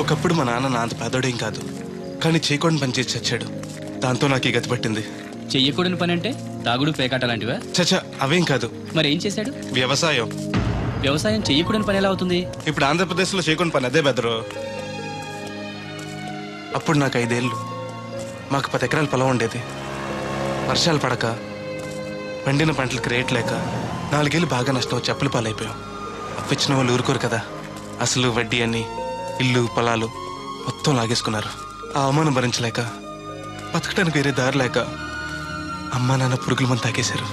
ఒకప్పుడు మా నాన్న నా అంత పేదోడేం కాదు, కానీ చేయకూడని పని చేసి చచ్చాడు. దాంతో నాకు ఈ గతి పట్టింది. చెయ్యకూడని పని అంటే తాగుడు పేకాట లాంటివా? చచ్చా, అవేం కాదు. మరి ఏం చేశాడు? వ్యవసాయం. వ్యవసాయం చెయ్యకూడని పని ఎలా అవుతుంది? ఇప్పుడు ఆంధ్రప్రదేశ్లో చేయకూడని పని అదే బెదరు. అప్పుడు నాకు 5 ఏళ్ళు. మాకు 10 ఎకరాల పొలం ఉండేది. వర్షాలు పడక, పండిన పంటలకు రేట్ లేక 4 ఏళ్ళు బాగా నష్టం వచ్చి అప్పుల పాలైపోయాం. అప్పిచ్చిన వాళ్ళు ఊరుకోరు కదా. అసలు వడ్డీ అని ఇల్లు పొలాలు మొత్తం లాగేసుకున్నారు. ఆ అవమానం భరించలేక, బతకడానికి వేరే దారి లేక అమ్మా నాన్న పురుగుల మంది తాగేశారు.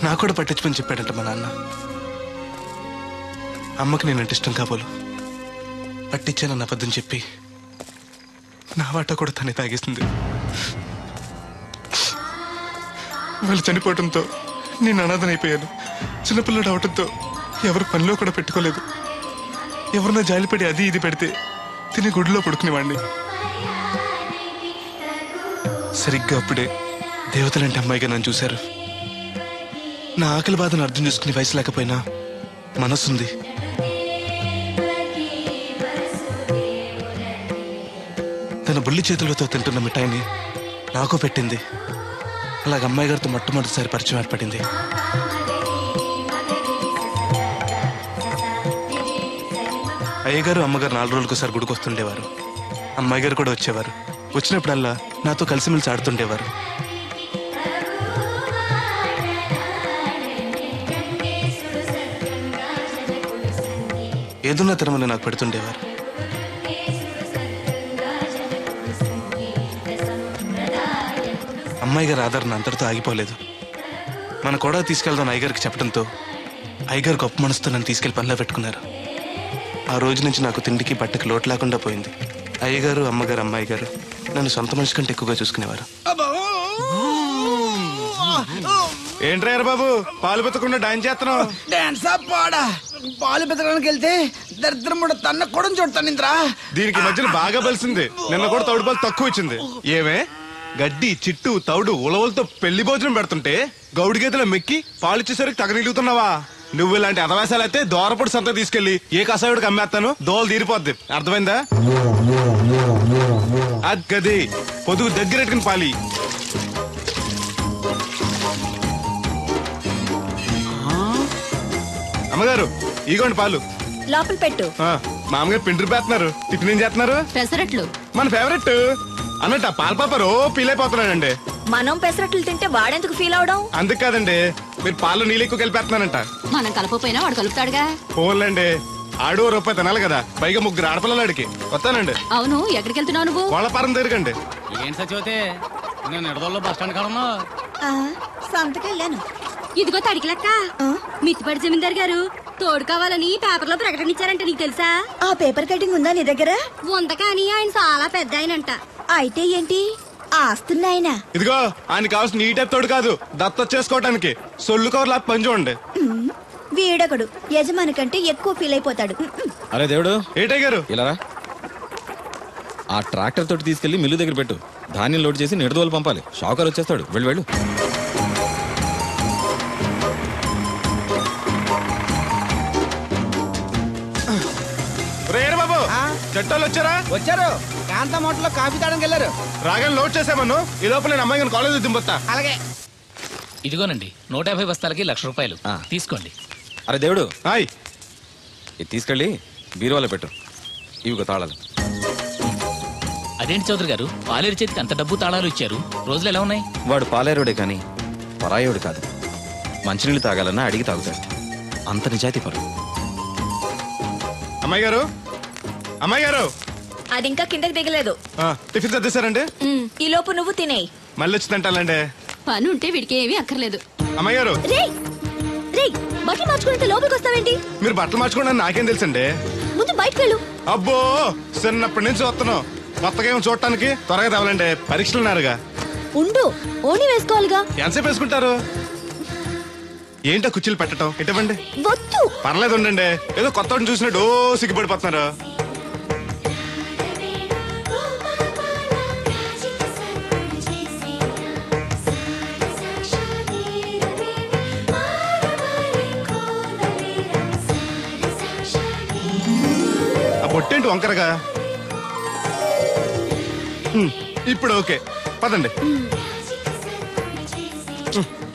నాకు కూడా పట్టించుకొని చెప్పాడంట మా నాన్న. అమ్మకి నేనంటే ఇష్టం కాబోలు. పట్టించానన్న అబద్ధం చెప్పి నా వాటా కూడా తనే తాగేసింది. వాళ్ళు చనిపోవడంతో నేను అనాథనైపోయాను. చిన్నపిల్లడు అవడంతో ఎవరు పనిలో కూడా పెట్టుకోలేదు. ఎవరన్నా జాలిపడి అది ఇది పెడితే తిని గుడిలో పడుకునేవాడిని. సరిగ్గా అప్పుడే దేవతలంటే అమ్మాయిగా నన్ను చూశారు. నా ఆకలి బాధను అర్థం చేసుకునే వయసు లేకపోయినా మనసుంది. తన బుల్లి చేతులతో తింటున్న మిఠాయిని నాకు పెట్టింది. అలాగ అమ్మాయి గారితో మొట్టమొదటిసారి పరిచయం ఏర్పడింది. అయ్యగారు అమ్మగారు 4 రోజులకోసారి గుడికి వస్తుండేవారు. అమ్మాయి గారు కూడా వచ్చేవారు. వచ్చినప్పుడల్లా నాతో కలిసిమెలిసి ఆడుతుండేవారు. ఏదున్నా తినమని నాకు పెడుతుండేవారు. అమ్మాయి గారి ఆదరణ అంతటితో ఆగిపోలేదు. మన కూడా తీసుకెళ్దాం అయ్యగారికి చెప్పడంతో అయ్యగారు గొప్ప మనసుతో నన్ను తీసుకెళ్లి పనిలో పెట్టుకున్నారు. ఆ రోజు నుంచి నాకు తిండికి బట్టకి లోటు లేకుండా పోయింది. అయ్యగారు అమ్మగారు అమ్మాయి గారు నన్ను సొంత మనిషి కంటే ఎక్కువగా చూసుకునేవారు. ఏంట్రయ్యారు బాబు, పాలు పెత్తకుండా డాన్స్ చేస్తున్నావు? పాలు పెత్తడానికి వెళ్తే దరిద్రం కూడా తన్న కూడా చూడతాను ఇంద్రా. దీనికి మధ్యన బాగా బలిసింది. నిన్న కూడా తౌడు పాలు తక్కువ ఇచ్చింది. ఏమే గడ్డి చిట్టు తౌడు ఉలవలతో పెళ్లి భోజనం పెడుతుంటే గౌడి గేదెల మెక్కి పాలిచ్చేసరికి తగనిలుగుతున్నావా? నువ్వు ఇలాంటి అధవేశాలు అయితే దోరపొడి సంత తీసుకెళ్లి ఏ కసాయుడికి అమ్మేస్తాను, దోలు తీరిపోద్ది. అర్థమైందా? అది గది పొదుగు దగ్గరెట్టుకుని పాలి. అమ్మగారు ఇగోండి పాలు. లోపల పెట్టు. మామగారు పిండి పెడుతున్నారు. టిఫిన్ ఏం చేస్తున్నారు? పెసరట్లు. మన ఫేవరెట్ అన్నట్టు పాల పాపరు ఫీల్ అయిపోతున్నాడండి. మనం పెసరట్లు తింటే వాడెందుకు ఫీల్ అవడం? అందుకు కాదండి, మీరు పాలు నీళ్ళు ఎక్కువ కలిపేస్తున్నానంట. మనం కలపపోయినా వాడు కలుపుతాడుగా. ఫోన్లండి, ఆడు రూపాయి తినాలి కదా, పైగా 3 ఆడపిల్లలాడికి. వస్తానండి. అవును, ఎక్కడికి వెళ్తున్నావు నువ్వు? కోళ్ళపారం తిరగండి. ఏంటి సచివతే, నేను నిడదల్లో బస్ స్టాండ్ కాడన్నా సంతకెళ్ళాను. ఇదిగో తడికిలక్క, మిత్తిపడి జమీందార్ గారు తోడు కావాలని పేపర్ లో ప్రకటన ఇచ్చారంట. నీకు తెలుసా? ఆ పేపర్ కటింగ్ ఉందా నీ దగ్గర? ఉంది, కానీ ఆయన చాలా పెద్ద ఆయనంట. అయితే ఏంటి ఆస్తున్నాయన? ఇదిగో ఆయన కావాల్సిన ఈ టైప్ తోడు కాదు, దత్త చేసుకోవడానికి సొల్లు కవర్లా పని చూడండి. వీడొకడు యజమాని కంటే ఎక్కువ ఫీల్ అయిపోతాడు. అరే దేవుడు, ఏటై గారు ఇలా ఆ ట్రాక్టర్ తోటి తీసుకెళ్లి మిల్లు దగ్గర పెట్టు. ధాన్యం లోడ్ చేసి నిడదోలు పంపాలి. షాకర్ వచ్చేస్తాడు. వెళ్ళు వెళ్ళు. బాబు చెట్టాలు వచ్చారా? వచ్చారు. కాంతం హోటల్లో కాఫీ తాడానికి వెళ్ళారు. రాగానే లోడ్ చేసామను. ఈ లోపల నేను అమ్మాయి కాలేజ్ దింపొస్తా. అలాగే. ఇదిగోనండి 150 బస్తాలకి 1,00,000 రూపాయలు తీసుకోండి. అరే దేవుడు, హాయ్. ఇది తీసుకెళ్ళి బీరువాలో పెట్టు. ఇవిగో తాళాలు. అదేంటి చౌదరి గారు, పాలేరు చేతికి అంత డబ్బు తాళాలు ఇచ్చారు. రోజులు ఎలా ఉన్నాయి? వాడు పాలేరుడే కానీ పరాయోడు కాదు. మంచినీళ్ళు తాగాలన్నా అడిగి తాగుతాడు. అంత నిజాయితీ పరు. అమ్మాయి గారు, అమ్మాయి గారు, అది ఇంకా కిందకి దిగలేదు. టిఫిన్ తెచ్చేసారండి? ఈ లోపు నువ్వు తినేయి. మళ్ళీ వచ్చి తింటాలండి. పని ఉంటే వీడికి ఏమీ అక్కర్లేదు. అమ్మాయి గారు, బట్టలు మార్చుకుంటే లోపలికి వస్తావేంటి? మీరు బట్టలు మార్చుకోండి నాకేం తెలుసండి. ముందు బయటకు వెళ్ళు. అబ్బో, చిన్నప్పటి నుంచి వస్తున్నాం. కొత్తగా ఏమో చూడటానికి త్వరగా తేవాలండి. పరీక్షలు ఉన్నారుగా. ఉండు, ఓణి వేసుకోవాలిగా. ఎంతసేపు వేసుకుంటారు? ఏంటో కుర్చీలు పెట్టడం ఇటువంటి వద్దు. పర్లేదు ఉండండి. ఏదో కొత్త చూసినట్టు సిగ్గుపడిపోతున్నారు. పొట్టేంటి వంకరగా? ఇప్పుడు ఓకే, పదండి.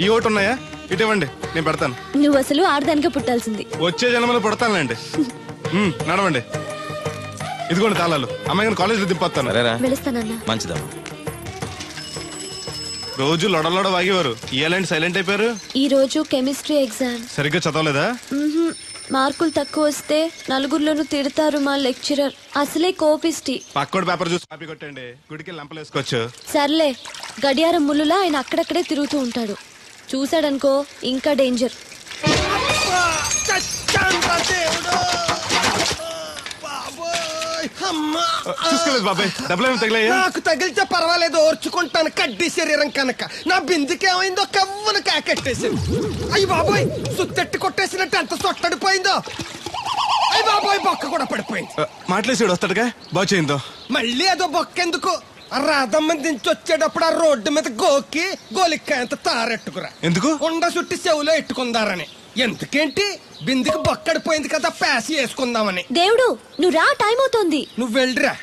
ఈ ఒకటి ఉన్నాయా? ఇటు ఇవ్వండి, నేను పెడతాను. నువ్వు అసలు ఆడదానిగా పుట్టాల్సింది. వచ్చే జన్మలో పుడతానులేండి. నడవండి. ఇదిగోండి తాళాలు. అమ్మాయి కాలేజీలో దింపొస్తాను. సరేరా, వెళుస్తానన్నా. మంచిదమ్మా. రోజు లొడలోడ వాగేవారు, ఇయ్యాలంటే సైలెంట్ అయిపోయారు. ఈ రోజు కెమిస్ట్రీ ఎగ్జామ్. సరిగ్గా చదవలేదా? మార్కులు తక్కువ వస్తే నలుగురిలోనూ తిడతారు మా లెక్చరర్. అసలే కోపిస్టి. పక్కోడి పేపర్ చూసి కాపీ కొట్టండి, గుడికి లంపలు వేసుకోవచ్చు. సర్లే, గడియారం ముళ్ళులా ఆయన అక్కడక్కడే తిరుగుతూ ఉంటాడు. చూశాడనుకో ఇంకా డేంజర్. చూసుకోలేదు బాబాయ్, డబ్బులు తగిలాయా? నాకు తగిలితే పర్వాలేదు, ఓర్చుకుంటాను. కడ్డీ శరీరం కనుక నా బిందుకేమైందో కవ్వను కాకెట్టేసింది. అయ్యి బాబోయ్, సుత్తెట్టి కొట్టేసినట్టు ఎంత సొట్టడిపోయిందో. అయ్యి బాబోయ్, బొక్క కూడా పడిపోయింది. మాట్లాడేసాడు వస్తాడుగా, బాగు చేయిందో. మళ్ళీ అదో బొక్క ఎందుకు? రాధమ్మ దించి వచ్చేటప్పుడు ఆ రోడ్డు మీద గోకి గోలిక్కాయంత తారెట్టుకురా. ఎందుకు? ఉండ చుట్టి చెవులో ఎట్టుకుందారని. ఎందుకేంటి? బిందుకి బొక్కడిపోయింది కదా, ప్యాసి వేసుకుందామని. దేవుడు, నువ్వు రా, టైం అవుతోంది. నువ్వు వెళ్ళిరా.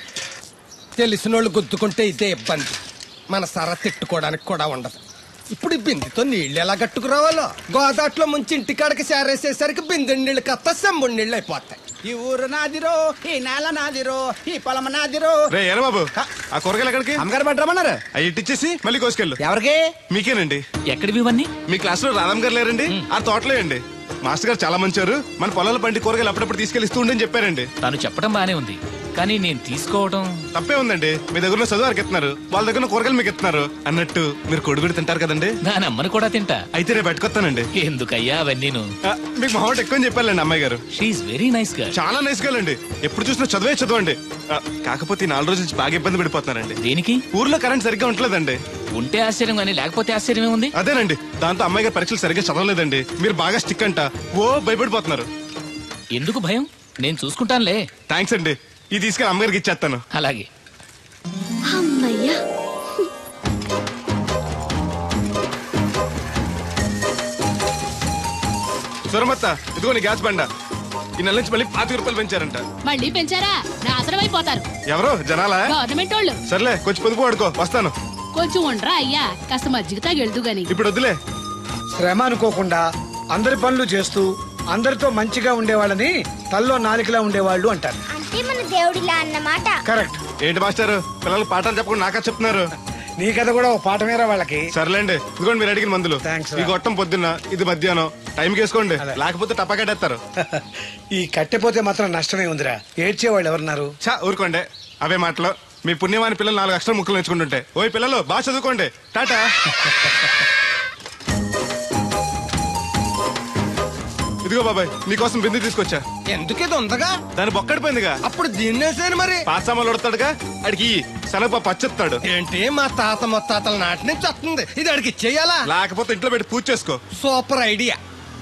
తెలిసినోళ్ళు గుద్దుకుంటే ఇదే ఇబ్బంది. మన సర తిట్టుకోవడానికి కూడా ఉండదు. ఇప్పుడు ఈ బిందెతో నీళ్లు ఎలా కట్టుకురావాలో. గోదాట్లో ముంచి ఇంటికాడికి సేరేసేసరికి బిందె నీళ్ళు కత్త సెంబుడి నీళ్ళు అయిపోతాయి. ఈ ఊరు నాదిరో, ఈ నేల నాదిరో, ఈ పొలం నాదిరో. రే ఏరా బాబు, ఆ కూరగాయలు ఎక్కడికి? అమ్మగారు పట్టరమన్నారు. అవి ఇచ్చేసి మళ్ళీ కోసుకెళ్ళు. ఎవరికి? మీకేనండి. ఎక్కడివి ఇవన్నీ? మీ క్లాస్ లో రాధమ్ గారు లేరండి, ఆ తోటలో అండి. మాస్టర్ గారు చాలా మంచివారు. మన పొలాల పండి కూరగాయలు అప్పుడప్పుడు తీసుకెళ్లిస్తూ ఉండని చెప్పారండి. తను చెప్పడం బానే ఉంది, కానీ నేను తీసుకోవడం తప్పే ఉందండి. మీ దగ్గర చదువు వారికి ఇస్తున్నారు, వాళ్ళ దగ్గర కూరగాయలు మీకు ఇస్తున్నారు. అన్నట్టు మీరు కొడుగుడి తింటారు కదండి. దాని అమ్మని కూడా తింటా. అయితే రేపు పెట్టుకొస్తానండి. ఎందుకయ్యా అవన్నీ? మీకు మొహం ఎక్కువ చెప్పాలండి అమ్మాయి గారు. షీఈ్ వెరీ నైస్ గా. చాలా నైస్ గర్ల్ అండి. ఎప్పుడు చూసినా చదువే చదవండి. కాకపోతే 4 రోజుల నుంచి బాగా ఇబ్బంది పడిపోతున్నారండి. దేనికి? ఊర్లో కరెంట్ సరిగ్గా ఉండలేదండి. ఉంటే ఆశ్చర్యం కానీ లేకపోతే ఆశ్చర్యమే ఉంది. అదేనండి, దాంతో అమ్మాయి గారు పరీక్షలు సరిగ్గా చదవలేదండి. మీరు బాగా స్టిక్ అంట, ఓ భయపడిపోతున్నారు. ఎందుకు భయం? నేను చూసుకుంటానులే. థ్యాంక్స్ అండి. ఇది తీసుకెళ్ళి అమ్మగారికి ఇచ్చేస్తాను. అలాగే. అమ్మయ్యా. సురమత్త, ఇదిగో నీ గ్యాస్ బండ. ఈ నెల నుంచి మళ్ళీ 25 రూపాయలు పెంచారంట. మళ్ళీ పెంచారా? నాశనం అయిపోతారు. ఎవరో జనాలా? గవర్నమెంట్ వాళ్ళు. సర్లే, కొంచెం పొదుపు వాడుకో, వస్తాను. కొంచెం ఉండరా అయ్యా, కాస్త మజ్జిగ తాగెళ్దు గాని. ఇప్పుడు వద్దులే. శ్రమ అనుకోకుండా అందరి పనులు చేస్తూ అందరితో మంచిగా ఉండేవాళ్ళని తల్లో నాలికలా ఉండేవాళ్ళు అంటారు. అంటే మన దేవుడిలా అన్నమాట. కరెక్ట్. ఏంటి మాస్టర్, పిల్లలు పాఠాలు చెప్పకుండా నాకా చెప్తున్నారు? నీ కథ కూడా ఓ పాఠమేరా వాళ్ళకి. సర్లేండి, ఇదిగోండి మీరు అడిగిన మందులు. థాంక్స్ రా. ఈ గొట్టం పొద్దున్న, ఇది మధ్యాహ్నం. టైంకి వేసుకోండి, అదే. లేకపోతే టపాకెట్టేస్తారు. ఈ కట్టెపోతే మాత్రం నష్టమే ఉందిరా. ఏడ్చేవాళ్ళు ఎవరున్నారు? చా ఊరుకోండి, అవే మాటలు. మీ పుణ్యమాని పిల్లలు 4 అక్షరం ముక్కలు నేర్చుకుంటుంటే. ఓయ్ పిల్లలు, బాగా చదువుకోండి. టాటా. ఇదిగో బాబాయ్, నీకోసం బిందు తీసుకొచ్చా. ఎందుకేదో ఉందగా? దాని బొక్కడిపోయిందిగా. అప్పుడు దీన్నేసాను మరి. పాసామాలు ఉడతాడుగా, అడిగి శనగపప్పు పచ్చెత్తాడు. ఏంటి, మా తాత ముత్తాతల నాటి నుంచి వస్తుంది. ఇది అడిగి ఇచ్చేయాలా? లేకపోతే ఇంట్లో పెట్టి పూజ చేసుకో. Super idea.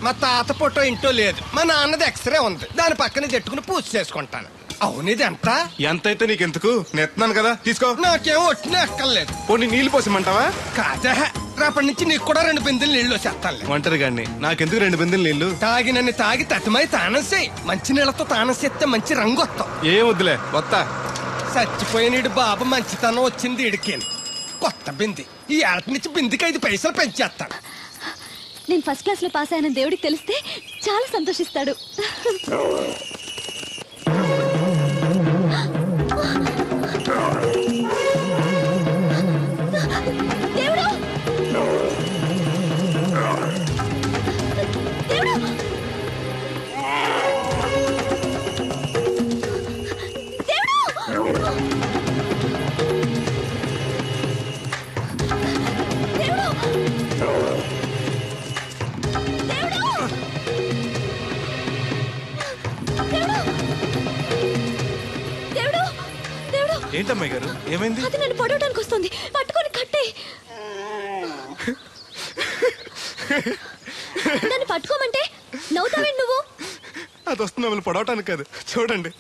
మా తాత ఫోటో ఇంట్లో లేదు, మా నాన్నది ఎక్స్రే ఉంది. దాని పక్కన చెట్టుకుని పూజ చేసుకుంటాను. అవును, ఇది ఎంత? ఎంతైతే నీకెందుకు, నెత్తున్నాను కదా, తీసుకో. నాకేం వచ్చినా ఎక్కర్లేదు. పోనీ నీళ్లు పోసిమంటావా? కాదా, రేపటి నుంచి నీకు కూడా 2 బిందెలు నీళ్లు వచ్చేస్తాను. ఒంటరి గాడిని, నాకెందుకు 2 బిందెలు నీళ్లు? తాగినన్ని తాగి తతిమై తానం చేయి. మంచి నీళ్లతో తానం చేస్తే మంచి రంగు వస్తాం. ఏం వద్దులే, వస్తా. చచ్చిపోయిన బాబు మంచితనం వచ్చింది ఇడికి. కొత్త బింది. ఈ ఏట నుంచి బిందికి 5 పైసలు పెంచేస్తాను. నేను ఫస్ట్ క్లాస్ లో పాస్ అయిన దేవుడికి తెలిస్తే చాలా సంతోషిస్తాడు. దేవుడు! దేవుడు! ఏంటమ్మాయి గారు, ఏమైంది? అది నన్ను పడవడానికి వస్తుంది, పట్టుకొని కట్టే. నన్ను పట్టుకోమంటే నవ్వుతావేంటి నువ్వు? అది వస్తుంది మిమ్మల్ని పొడవటానికి కాదు, చూడండి.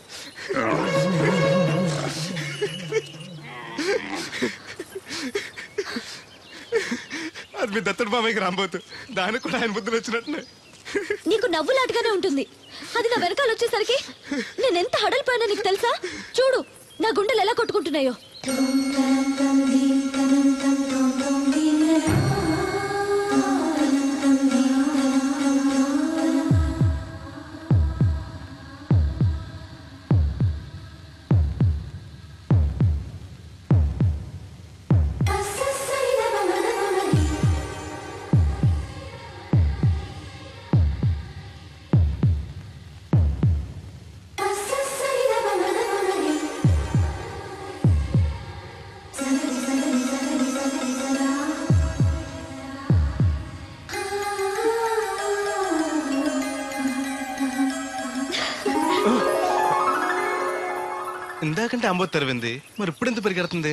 అది మీ దత్తడు మామయ్యకి రాబోతు. దానికి కూడా ఆయన బుద్ధులు వచ్చినట్టు. నీకు నవ్వులాటగానే ఉంటుంది. అది నా వెనకాల వచ్చేసరికి నేనెంత హడలిపోయానో నీకు తెలుసా? చూడు నా గుండెలు ఎలా కొట్టుకుంటున్నాయో. ఇందాకంటే అంబోతు తెరవింది, మరి ఇప్పుడు ఎంత పరిగెడుతుంది?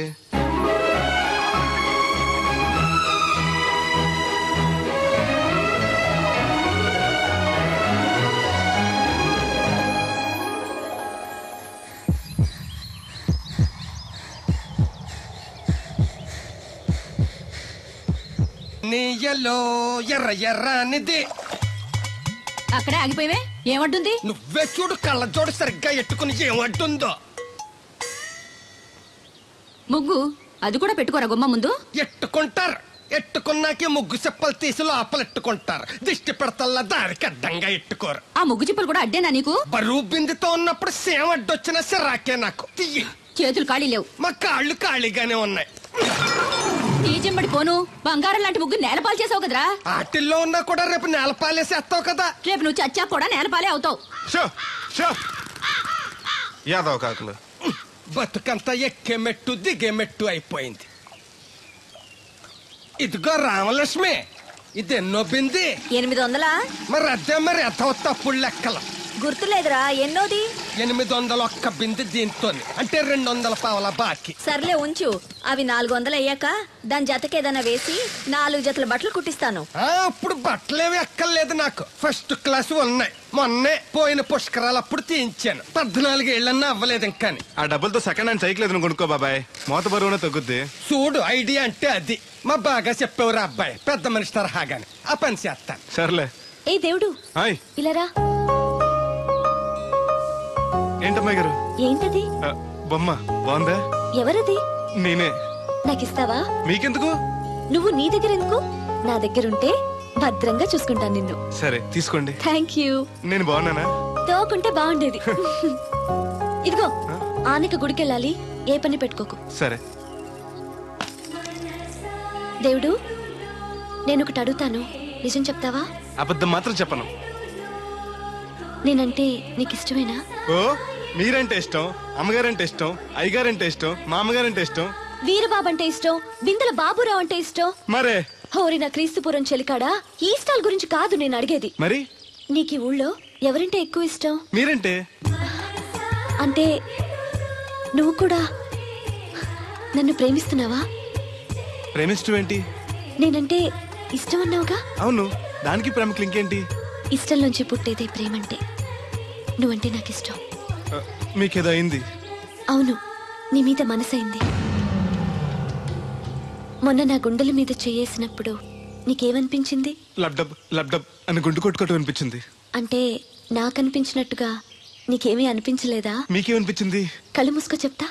నీయలో ఎర్ర ఎర్రనిది. అక్కడే ఆగిపోయావే, ఏమంటుంది? నువ్వే చూడు, కళ్ళజోడు సరిగ్గా ఎట్టుకుని ఏమంటుందో. ముగ్గు అది కూడా పెట్టుకోరా గుమ్మ ముందు. ఎట్టుకుంటారు, ఎట్టుకున్నాకే ముగ్గు చెప్పలు తీసి లోపలెట్టుకుంటారు. దిష్టి పెడతల్లా దారికి అడ్డంగా ఎట్టుకోరు. ఆ ముగ్గు చిప్పలు కూడా అడ్డేనా నీకు? బరువు బిందుతో ఉన్నప్పుడు సేమ అడ్డొచ్చిన సిరాకే నాకు. తీయి. చేతులు ఖాళీ లేవు. మా కాళ్ళు ఖాళీగానే ఉన్నాయి. ఈ చెమ్మడి పోను బంగారం లాంటి ముగ్గు నేలపాలు చేసావు కదరా. ఆటిల్లో ఉన్నా కూడా రేపు నేలపాలేసేస్తావు కదా. రేపు నువ్వు చచ్చా కూడా నేలపాలే అవుతావు. యాదవ కాకులు. బతుకంతా ఎక్కే మెట్టు దిగే మెట్టు అయిపోయింది. ఇదిగో రామలక్ష్మి, ఇది ఎన్నో బింది? 800. మరి అదే మరి ఎథవ తప్పుడు లెక్కలు. గుర్తులేదురా ఎన్నోది? 801 బింది దీంతో, అంటే 200 పావల బాకీ. సర్లే ఉంచు. అవి 400 అయ్యాక దాని జతకేదైనా వేసి 4 జతల బట్టలు కుట్టిస్తాను. అప్పుడు బట్టలేవి ఎక్కర్లేదు నాకు. ఫస్ట్ క్లాస్ ఉన్నాయి. మొన్నే పోయిన పుష్కరాలు అప్పుడు తీయించాను. 14 ఏళ్ళన్నా అవ్వలేదు ఇంకా. ఆ డబ్బులతో సెకండ్ హ్యాండ్ సైకిల్ ఏదైనా కొనుక్కో బాబాయ్, మోత బరువున తగ్గుద్ది. చూడు, ఐడియా అంటే అది. మా బాగా చెప్పేవారు అబ్బాయి, పెద్ద మనిషి తరహాగాని. ఆ పని చేస్తాను. సర్లే. ఏ దేవుడు, హాయ్. ఇలారా. ఏంటమ్మాయి గారు? ఏంటది? బొమ్మ బాగుందా? ఎవరది? నేనే. నాకిస్తావా? మీకెందుకు? నువ్వు నీ దగ్గర ఎందుకు? నా దగ్గరుంటే భద్రంగా చూసుకుంటాను నిన్ను. సరే తీసుకోండి. Thank you. నేను బాగున్నానా? తోకుంటే బాగుండేది. ఇదిగో, ఆనక గుడికెళ్ళాలి, ఏ పని పెట్టుకోకు. సరే. దేవుడు, నేను ఒకటి అడుగుతాను, నిజం చెప్తావా? అబద్ధం మాత్రం చెప్పను. నేనంటే నీకు ఇష్టమేనా? ఓ, మీరంటే ఇష్టం, అమ్మగారంటే ఇష్టం, అయ్యగారంటే ఇష్టం, మామగారంటే ఇష్టం, వీరబాబు అంటే ఇష్టం, బిందెల బాబురావు అంటే ఇష్టం. మరే హోరి నా క్రీస్తుపురం చెలికాడా, ఈ స్టాల్ గురించి కాదు నేను అడిగేది. మరి నీకు ఈ ఊళ్ళో ఎవరంటే ఎక్కువ ఇష్టం? మీరంటే. అంటే నువ్వు కూడా నన్ను ప్రేమిస్తున్నావా? ప్రేమించడం ఏంటి? నేనంటే ఇష్టం అన్నావుగా. అవును, దానికి ప్రేమకి ఇంకేంటి? ఇష్టం నుంచి పుట్టేదే ప్రేమంటే. నువ్వంటే నాకు ఇష్టం. మీకేదో అయింది? అవును, నీ మీద మనసైంది. మొన్న నా గుండెల మీద చేయేసినప్పుడు నీకేమనిపించింది? లబ్డబ్ లబ్డబ్ అని గుండు కొట్టుకోవటం అనిపించింది. అంటే నాకనిపించినట్టుగా నీకేమీ అనిపించలేదా? మీకేమనిపించింది? కళ్ళు మూసుకో చెప్తా.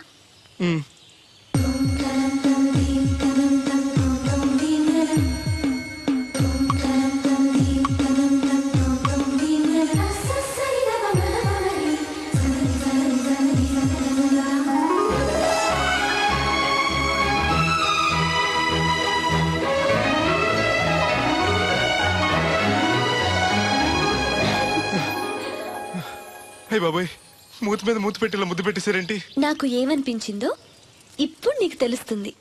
బాబాయ్, మూతి మీద మూతి పెట్టేలా ముద్దు పెట్టేశారేంటి? నాకు ఏమనిపించిందో ఇప్పుడు నీకు తెలుస్తుంది.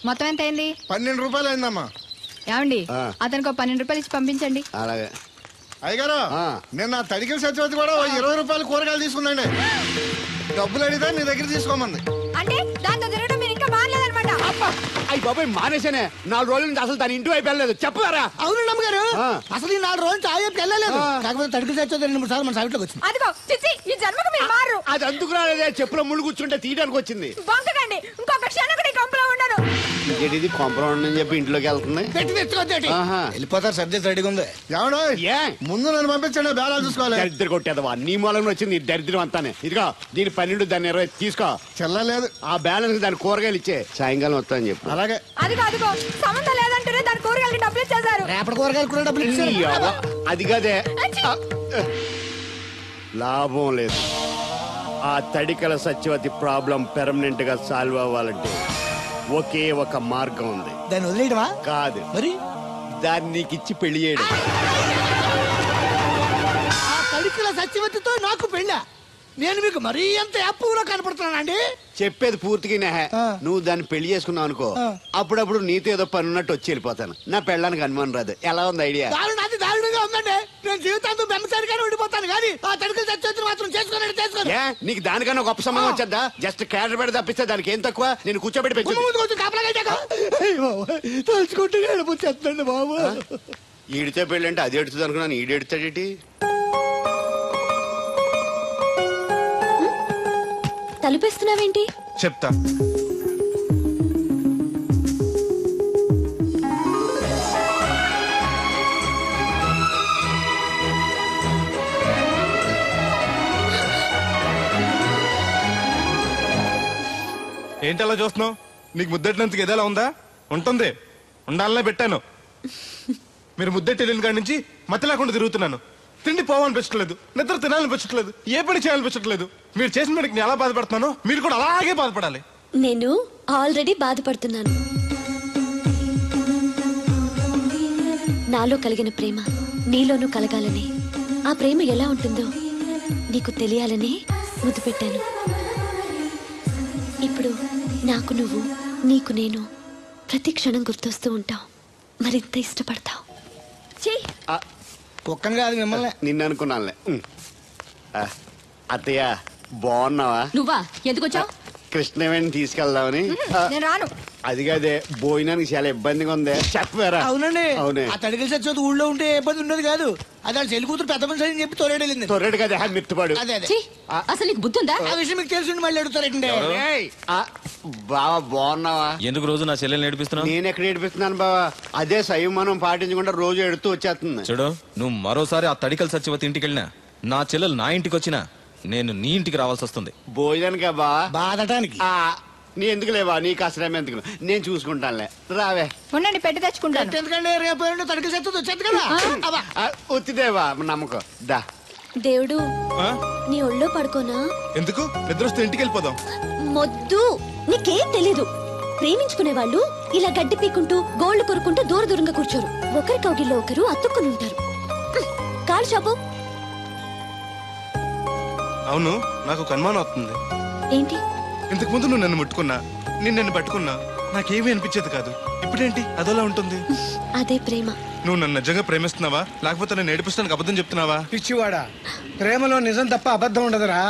మొత్తం ఎంత అయింది? 12 రూపాయలు అయిందమ్మా. ఏమండి, అతనికి 12 రూపాయలు ఇచ్చి పంపించండి. అలాగే. అయ్యగారు, నేను నా తడికిల సత్యవతి కూడా 20 రూపాయలు కూరగాయలు తీసుకుందండి. డబ్బులు అడిగితే నీ దగ్గర తీసుకోమంది. అంటే దాంతో తిరగడం మీరు ఇంకా మారలేదన్నమాట. అయ్యి బాబాయ్ మానేశానే 4 రోజుల నుంచి అసలు దాని ఇంటి వైపు వెళ్ళలేదు చెప్పారా? అవును అమ్మగారు, అసలు ఈ 4 రోజులు చాయే వెళ్ళలేదు. కాకపోతే తడికి తెచ్చోది 2-3 సార్లు మన సైట్లోకి వచ్చింది. అదిగో చిచ్చి, ఈ జన్మకు మీరు మారు. అది అందుకు రాలేదే, చెప్పులో ముళ్ళు కూర్చుంటే తీయడానికి వచ్చింది. బొంకకండి, ఇంకొక క్షణం కూడా ఈ కొంపలో ఉండను. ఇది కాంపౌండ్ అని చెప్పి ఇంట్లోకి వెళ్తుంది. పెట్టి తెచ్చుకోద్దేటి, వెళ్ళిపోతారు. సబ్జెక్ట్ రెడీగా ఉంది. ఎవడో ఏ ముందు నన్ను పంపించండి, బేరాలు చూసుకోవాలి. దరిద్ర కొట్టేదవా నీ మూలంగా వచ్చింది ఈ దరిద్రం అంతానే. ఇదిగో దీని 12 దాన్ని 20 తీసుకో. చెల్లలేదు. ఆ బ్యాలెన్స్ దాని కూరగాయలు ఇచ్చే సాయంకాలం వస్తా అని చెప్పు. అలాగే. అదిగో సంబంధం లేదంటేనే దాని కూరగాయలు డబ్బులు ఇచ్చేశారు. రేపటి కూరగాయలు కూడా డబ్బులు ఇచ్చారు. ఈ అవ్వ, అది కదే లాభం లేదు. ఆ తడికల సత్యవతి ప్రాబ్లం పెర్మనెంట్ గా సాల్వ్ అవ్వాలంటే ఒకే ఒక మార్గం ఉంది. దాన్ని వదిలేయడమా? కాదు, మరి దాన్ని నీకు ఇచ్చి పెళ్లి చేయడం. ఆ తడికిల సత్యవతితో నాకు పెళ్ళా? నేను మీకు మరీ ఎంత యాప్లో కనపడుతున్నానండి? చెప్పేది పూర్తిగా నెహ. నువ్వు దాన్ని పెళ్లి చేసుకున్నావు అనుకో, అప్పుడప్పుడు నీతో ఏదో పని ఉన్నట్టు వచ్చి వెళ్ళిపోతాను. నా పెళ్ళడానికి అనుమానం రాదు. ఎలా ఉంది ఐడియా? అది దారుణంగా ఉందండి. నేను జీవితాంతం బెమ్మసారిగానే ఉండిపోతాను కానీ ఆ తడికిల సత్యవతిని మాత్రం చేసుకోను. ఏ నీకు దానికన్నా గొప్ప సంబంధం వచ్చేద్దా? జస్ట్ క్యారెట్ పెడితే తప్పిస్తే దానికి ఏం తక్కువ? నేను కూర్చోబెట్టి పెంచు. తలుచుకుంటే వెళ్ళిపోతుందండి బాబు. ఈడితే పెళ్ళి అంటే అది ఎడుతుంది అనుకున్నాను, ఈడు ఎడుతాడేటి? తలుపేస్తున్నావేంటి? చెప్తా. ఏంటి అలా చూస్తున్నావు? నీకు ముద్దెట్టినందుకు ఏదైనా ఉందా? ఉంటుంది, ఉండాలనే పెట్టాను. మీరు ముద్దెట్టి వెళ్ళిన కాడి నుంచి మతి లేకుండా తిరుగుతున్నాను. తిండి పోవాలనిపించట్లేదు, నిద్ర తినాలనిపించట్లేదు, ఏ పని చేయాలనిపించట్లేదు. మీరు చేసిన పనికి నేను ఎలా బాధపడుతున్నానో మీరు కూడా అలాగే బాధపడాలి. నేను ఆల్రెడీ బాధపడుతున్నాను. నాలో కలిగిన ప్రేమ నీలోనూ కలగాలని, ఆ ప్రేమ ఎలా ఉంటుందో నీకు తెలియాలని ముద్దు పెట్టాను. ఇప్పుడు నాకు నువ్వు, నీకు నేను ప్రతి క్షణం గుర్తొస్తూ ఉంటావు. మరింత ఇష్టపడతావు. కుక్కను కాదు మిమ్మల్ని. నిన్ను అనుకున్నానులే. అత్తయ్య బాగున్నావా? నువ్వా ఎందుకు వచ్చావు? కృష్ణవేణి తీసుకెళ్దామని. నేను రాను. అది కాదే, భోజనానికి చాలా ఇబ్బందిగా ఉంది. చెప్పారా? అవునండి. అవునే. ఆ తడికిల సత్యవతి ఊళ్ళో ఉంటే ఏ ఇబ్బంది ఉండదు కాదు. అది చెల్లి కూతురు పెద్ద మనిషి అని చెప్పి తొర్రెడెళ్ళింది. తొర్రెడు కదా, మిత్తుపాడు. అదే అసలు నీకు బుద్ధి ఉందా? ఆ విషయం మీకు తెలిసి మళ్ళీ అడుగుతారండి. బావా బాగున్నావా? ఎందుకు రోజు నా చెల్లెల్ని ఏడిపిస్తున్నావు? నేను ఎక్కడ ఏడిపిస్తున్నాను బావా? అదే సంయమనం పాటించకుండా రోజు ఎడుతూ వచ్చేస్తుంది. చూడు, నువ్వు మరోసారి ఆ తడికల సత్యవతి ఇంటికి వెళ్ళినా, నా చెల్లెలు నా ఇంటికి వచ్చినా నేను నీ ఇంటికి రావాల్సి వస్తుంది. భోజనానికా బావా? బాధటానికి. నీ ఎందుకు లేవా? నీకు అసలు ఎందుకు, నేను చూసుకుంటానులే. రావే. ఉండండి, పెట్టి తెచ్చుకుంటాను. ఎందుకంటే రేపు తడికిల సత్యవతి వచ్చేది కదా. వచ్చిదేవా నమ్మకం. దా దేవుడు, నీ ఒళ్ళో పడుకోనా? ఎందుకు? నిద్ర వస్తే ఇంటికి వెళ్ళిపోదాం. మొద్దు, నీకేం తెలీదు. ప్రేమించుకునే వాళ్ళు ఇలా గడ్డి పీకుంటూ గోళ్లు కొరుకుంటూ దూరంగా కూర్చోరు. ఒకరి కౌగిల్లో ఒకరు అతుక్కుని ఉంటారు. కాలు చాపు. అవును, నాకు ఒక అనుమానం అవుతుంది. ఏంటి? ఇంతకు ముందు నువ్వు నన్ను ముట్టుకున్నా, నేను నన్ను పట్టుకున్నా, నాకేమీ అనిపించేది కాదు. ఇప్పుడేంటి అదోలా ఉంటుంది? అదే ప్రేమ. నువ్వు నన్ను నిజంగా ప్రేమిస్తున్నావా, లేకపోతే నేను ఏడిపిస్తానికి అబద్ధం చెప్తున్నావా? పిచ్చివాడా, ప్రేమలో నిజం తప్ప అబద్ధం ఉండదురా.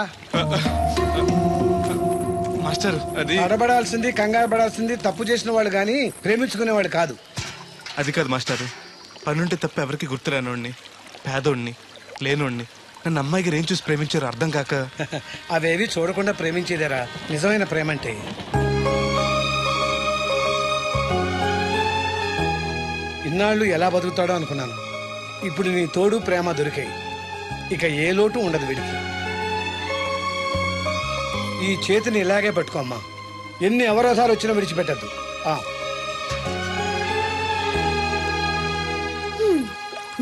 మాస్టర్, అది అడబడాల్సింది, కంగారు పడాల్సింది తప్పు చేసిన వాళ్ళు గాని ప్రేమించుకునేవాడు కాదు. అది కాదు మాస్టర్. పనుంటే తప్ప ఎవరికి గుర్తురానోడిని, పేదోడిని, లేనోడిని నన్ను అమ్మాయి గారు ఏం చూసి ప్రేమించారు అర్థం కాక. అవేవి చూడకుండా ప్రేమించేదేరా నిజమైన ప్రేమ అంటే. ఇన్నాళ్ళు ఎలా బతుకుతాడో అనుకున్నాను. ఇప్పుడు నీ తోడు ప్రేమ దొరికాయి. ఇక ఏ లోటు ఉండదు వీడికి. ఈ చేతిని ఇలాగే పట్టుకోమ్మా. ఎన్ని అవరోధాలు వచ్చినా విడిచిపెట్టద్దు.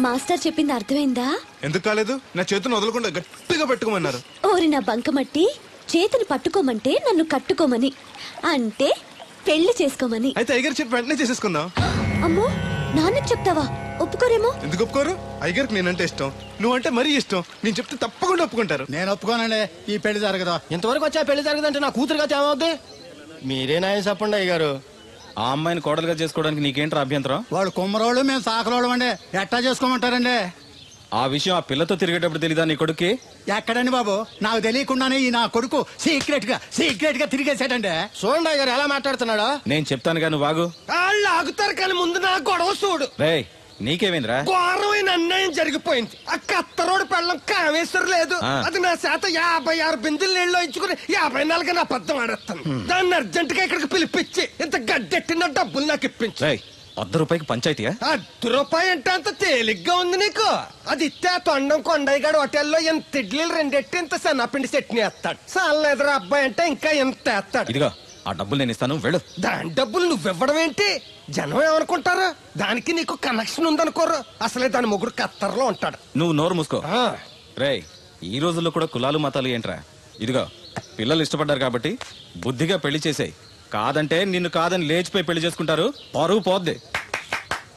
మాస్టర్ చెప్పింది అర్థమైందా? ఎందుకు కాలేదు? నా చేతిని వదలకుండా గట్టిగా పట్టుకోమన్నారు. ఓరి నా బంకమట్టి, చేతిని పట్టుకోమంటే నన్ను కట్టుకోమని, అంటే పెళ్లి చేసుకోమని. అయితే అయ్యగారు చెప్పి వెంటనే చేసేసుకుందాం. అమ్మో, నాన్నకి చెప్తావా? ఒప్పుకోరేమో. ఎందుకు ఒప్పుకోరు? అయ్యగారికి నేనంటే ఇష్టం, నువ్వంటే మరీ ఇష్టం. నేను చెప్తే తప్పకుండా ఒప్పుకుంటారు. నేను ఒప్పుకోనండి, ఈ పెళ్లి జరగదు. ఇంతవరకు వచ్చా పెళ్లి జరగదంటే నా కూతురుగా ఏమవుద్ది? మీరే నాయం చెప్పండి అయ్యగారు. ఆ అమ్మాయిని కోడలుగా చేసుకోవడానికి నీకేంట్రా అభ్యంతరం? వాడు కుమ్మరోళ్ళు, మేము సాకరోళ్ళు అండి. ఎట్టా చేసుకోమంటారండి? ఆ విషయం ఆ పిల్లతో తిరిగేటప్పుడు తెలీదా నీ కొడుక్కి? ఎక్కడండి బాబు, నాకు తెలియకుండానే ఈ నా కొడుకు సీక్రెట్ గా తిరిగేసాడండి. చూడండి గారు ఎలా మాట్లాడుతున్నాడో. నేను చెప్తానుగా, నువ్వు ఆగు. వాళ్ళు ఆగుతారు కానీ ముందు నా గొడవ చూడు. రేయ్, నీకేమైందిరా? ఘోరమైన అన్యాయం జరిగిపోయింది. ఆ కత్తరోడు పెళ్ళం కామేశ్వరం లేదు. అది నా చేత 56 బిందులు నీళ్ళు ఇచ్చుకుని 54 అబద్ధం ఆడేస్తాను. దాన్ని అర్జెంట్ గా ఇక్కడికి పిలిపించి ఇంత గడ్డెట్టిన డబ్బులు నాకు ఇప్పించు. ₹100 పంచాయతీయా? ₹100 అంటే అంత తేలిగ్గా ఉంది నీకు. అది ఇస్తే తొండం కొండయ్యగాడు హోటల్లో ఎంత ఇడ్లీలు 2 ఎట్టి ఇంత సన్నపిండి చట్నీ వేస్తాడు. చాలా ఎదురు అబ్బాయి అంటే ఇంకా ఎంత వేస్తాడు. ఇదిగో ఆ డబ్బులు నేను ఇస్తాను, వెళ్ళు. దాని డబ్బులు నువ్వివ్వడం ఏంటి? జనం ఏమనుకుంటారు? దానికి నీకు కనెక్షన్ ఉందనుకోరు. అసలే దాని మొగుడు కత్తర్లో ఉంటాడు. నువ్వు నోరు మూసుకో. రేయ్, ఈ రోజుల్లో కూడా కులాలు మతాలు ఏంట్రా? ఇదిగో పిల్లలు ఇష్టపడ్డారు కాబట్టి బుద్ధిగా పెళ్లి చేసేయ్. కాదంటే నిన్ను కాదని లేచిపోయి పెళ్లి చేసుకుంటారు, పరువు పోద్ది.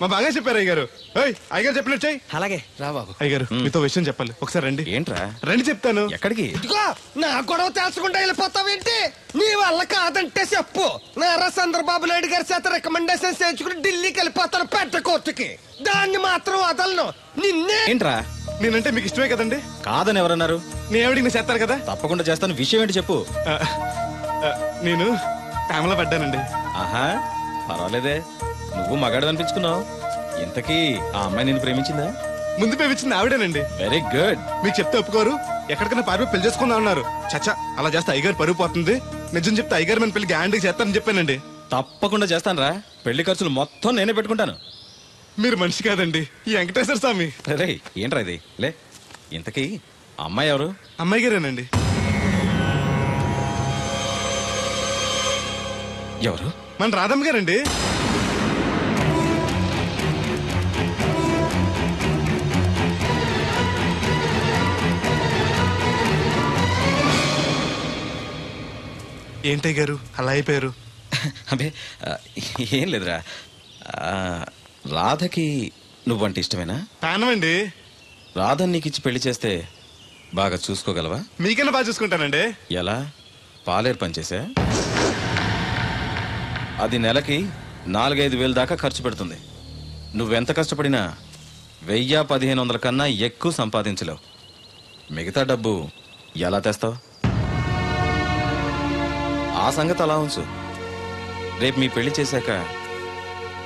మా బాగా చెప్పారు అయ్యగారు. అయ్యగారు చెప్పినట్టు చెయ్యి. అలాగే రా బాబు. అయ్యగారు మీతో విషయం చెప్పాలి, ఒకసారి రండి. ఏంట్రా? రండి చెప్తాను. ఎక్కడికి? ఇదిగో నా గొడవ తెలుసుకుంటా వెళ్ళిపోతావేంటి? నీ వల్ల కాదంటే చెప్పు. నారా చంద్రబాబు నాయుడు గారి చేత రికమెండేషన్ చేయించుకుని ఢిల్లీకి వెళ్ళిపోతాను పెద్ద కోర్టుకి. దాన్ని మాత్రం వదలను. నిన్నే. ఏంట్రా? నేనంటే మీకు ఇష్టమే కదండి. కాదని ఎవరన్నారు? నేను ఎవడికి చేస్తారు కదా. తప్పకుండా చేస్తాను. విషయం ఏంటి చెప్పు. నేను ప్రేమలో పడ్డానండి. ఆహా, పర్వాలేదే, నువ్వు మగాడు అనిపించుకున్నావు. ఇంతకీ ఆ అమ్మాయి నిన్ను ప్రేమించిందా? ముందు ప్రేమించింది ఆవిడేనండి. Very good. మీకు చెప్తే ఒప్పుకోరు. ఎక్కడికైనా పారిపోయి పెళ్లి చేసుకుందా ఉన్నారు. చచ్చా, అలా చేస్తే అయ్యగారు పరుగు పోతుంది. నిజం చెప్తే అయ్యగారు మన పెళ్లి గ్యాండ్కి చేస్తానని చెప్పానండి. తప్పకుండా చేస్తాను రా. పెళ్లి ఖర్చులు మొత్తం నేనే పెట్టుకుంటాను. మీరు మనిషి కాదండి, ఈ వెంకటేశ్వర స్వామి. రే, ఏంట్రా ఇది? లే, ఇంతకీ అమ్మాయి ఎవరు? అమ్మాయి గారేనండి. ఎవరు? మన రాధమ్మ గారండి. ఏంటయ్య గారు అలా అయిపోయారు? అబే ఏం లేదురా. రాధకి నువ్వంటే ఇష్టమేనా? ప్రాణమండి. రాధని నీకు ఇచ్చి పెళ్లి చేస్తే బాగా చూసుకోగలవా? మీకన్నా బాగా చూసుకుంటానండి. ఎలా? పాలేరు పనిచేసా? అది నెలకి 4-5 వేలు దాకా ఖర్చు పెడుతుంది. నువ్వెంత కష్టపడినా 1000-1500 కన్నా ఎక్కువ సంపాదించలేవు. మిగతా డబ్బు ఎలా తెస్తావు? ఆ సంగతి అలా ఉంచు. రేపు మీ పెళ్లి చేశాక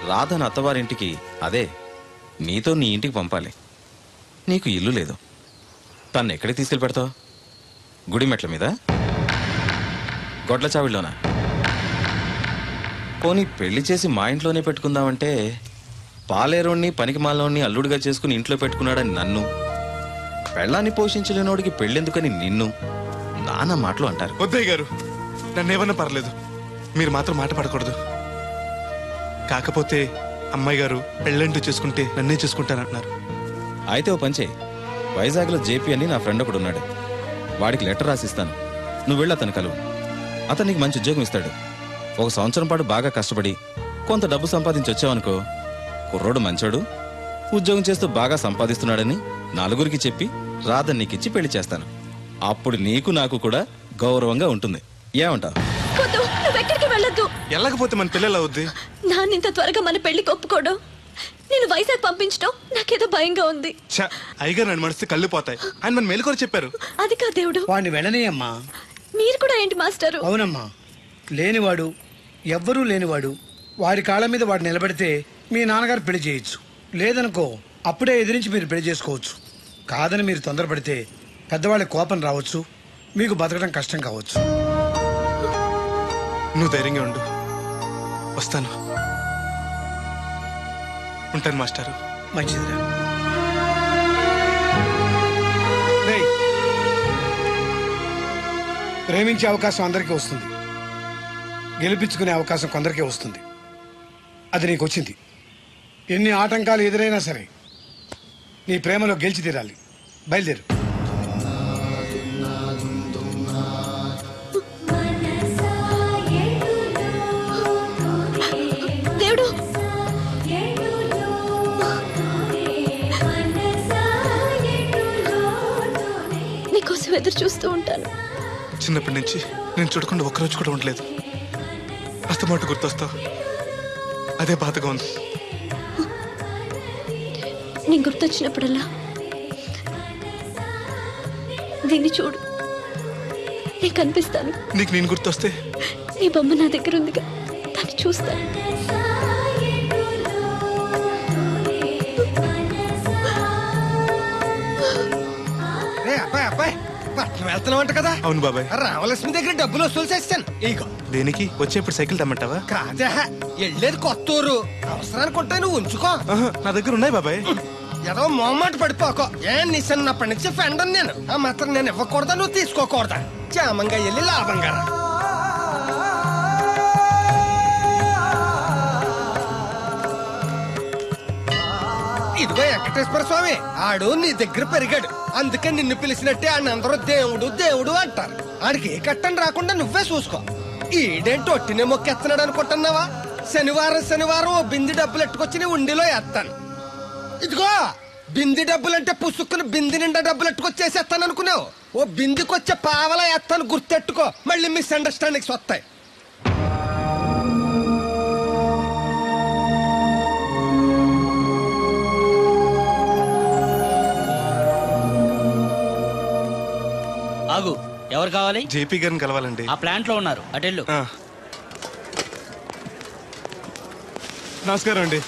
రాధను అత్తవారింటికి, అదే నీతో నీ ఇంటికి పంపాలి. నీకు ఇల్లు లేదు. తను ఎక్కడికి తీసుకెళ్ళి పెడతావు? గుడి మెట్ల మీద? గొడ్ల చావిడిలోనా? పోనీ పెళ్లి చేసి మా ఇంట్లోనే పెట్టుకుందామంటే పాలేరోణ్ణి పనికి మాలోని అల్లుడిగా చేసుకుని ఇంట్లో పెట్టుకున్నాడని నన్ను, పెళ్ళాన్ని పోషించలేనోడికి పెళ్ళెందుకని నిన్ను నానా మాటలు అంటారు. వద్దయ్య గారు, నన్నేమన్నా పర్లేదు, మీరు మాత్రం మాట పడకూడదు. కాకపోతే అమ్మాయి గారు పెళ్ళంటూ చేసుకుంటే నన్నే చేసుకుంటానంటున్నారు. అయితే ఓ పంచే, వైజాగ్లో జేపీ అని నా ఫ్రెండ్ ఒకడు ఉన్నాడు. వాడికి లెటర్ రాసిస్తాను, నువ్వు వెళ్ళి అతను కలువు. అతను నీకు మంచి ఉద్యోగం ఇస్తాడు. 1 సంవత్సరం పాటు బాగా కష్టపడి కొంత డబ్బు సంపాదించి వచ్చావనుకో, కుర్రోడు మంచోడు, ఉద్యోగం చేస్తూ బాగా సంపాదిస్తున్నాడని నలుగురికి చెప్పి రాధని నీకిచ్చి పెళ్లి చేస్తాను. అప్పుడు నీకు నాకు కూడా గౌరవంగా ఉంటుంది. ఏమంటావు? వెళ్ళొద్దు. వెళ్ళకపోతే మన పిల్లలు అవుద్ది. నాన్నింత త్వరగా మన పెళ్లికి ఒప్పుకోవడం, నేను వైజాగ్ పంపించడం నాకేదో భయంగా ఉంది. అయ్యగారు నన్ను మనసు కళ్ళు పోతాయి. ఆయన మన మేలుకొని చెప్పారు. అది కా దేవుడు. వాడిని వెళ్ళనీయమ్మా. మీరు కూడా ఏంటి మాస్టారు? అవునమ్మా, లేనివాడు, ఎవ్వరూ లేనివాడు, వాడి కాళ్ళ మీద వాడు నిలబడితే మీ నాన్నగారు పెళ్లి చేయొచ్చు. లేదనుకో, అప్పుడే ఎదిరించి మీరు పెళ్లి చేసుకోవచ్చు. కాదని మీరు తొందరపడితే పెద్దవాళ్ళ కోపం రావచ్చు, మీకు బతకడం కష్టం కావచ్చు. నువ్వు ధైర్యంగా ఉండు, వస్తాను. ఉంటాను మాస్టారు. మంచిదిరా. ప్రేమించే అవకాశం అందరికీ వస్తుంది, గెలిపించుకునే అవకాశం కొందరికే వస్తుంది. అది నీకు వచ్చింది. ఎన్ని ఆటంకాలు ఎదురైనా సరే నీ ప్రేమలో గెలిచి తీరాలి. బయలుదేరు. దేవుడు, నీకోసం ఎదురు చూస్తూ ఉంటాను. చిన్నప్పటి నుంచి నేను చూడకుండా ఒక్కరోజు కూడా ఉండలేదు. అస్తమాట గుర్తొస్తావు, అదే బాధగా ఉంది. నేను గుర్తొచ్చినప్పుడల్లా దీన్ని చూడు, నేను కనిపిస్తాను. నీకు నేను గుర్తొస్తే? నీ బొమ్మ నా దగ్గర ఉందిగా, దాన్ని చూస్తాను. అబ్బాయి అబ్బాయి పట్నం వెళ్తున్నావంట కదా? అవును బాబాయ్. రామలక్ష్మి దగ్గర డబ్బులు వసూలు చేస్తాను. ఇగో. దేనికి? వచ్చేప్పుడు సైకిల్ తెమ్మంటావా? కాదా, వెళ్ళేది కొత్తూరు, అవసరానికి ఉంటాయి, నువ్వు ఉంచుకో. నా దగ్గర ఉన్నాయి బాబాయ్. ఏదో మొహమాట పడిపోకో. నీ చిన్నప్పటి నుంచి ఫ్రెండ్ నేను. ఆ మాత్రం నేను ఇవ్వకూడదా, నువ్వు తీసుకోకూడదా? క్షేమంగా వెళ్ళి లాభంగా రా. ఇదిగో వెంకటేశ్వర స్వామి, ఆడు నీ దగ్గర పెరిగాడు, అందుకే నిన్ను పిలిచినట్టే ఆయన అందరూ దేవుడు దేవుడు అంటారు. ఆడికి ఏ కట్టం రాకుండా నువ్వే చూసుకో. ఈడేంటి ఒట్టినే మొక్కెత్తనాడు అనుకుంటున్నావా? శనివారం శనివారం ఓ బింది డబ్బులు ఎట్టుకొచ్చి నీ ఉండిలో వేస్తాను. ఇదిగో బింది డబ్బులంటే పుసుక్కుని బింది నిండా డబ్బులు ఎట్టుకొచ్చేసేస్తాను అనుకున్నావు. ఓ బిందికొచ్చే పావలా వేస్తాను, గుర్తెట్టుకో. మళ్ళీ మిస్అండర్స్టాండింగ్స్ వస్తాయి. ఆగు, ఎవరు కావాలి? జేపీ గారిని కలవాలండి. ఆ ప్లాంట్ లో ఉన్నారు, అటెళ్ళు. నమస్కారం అండి.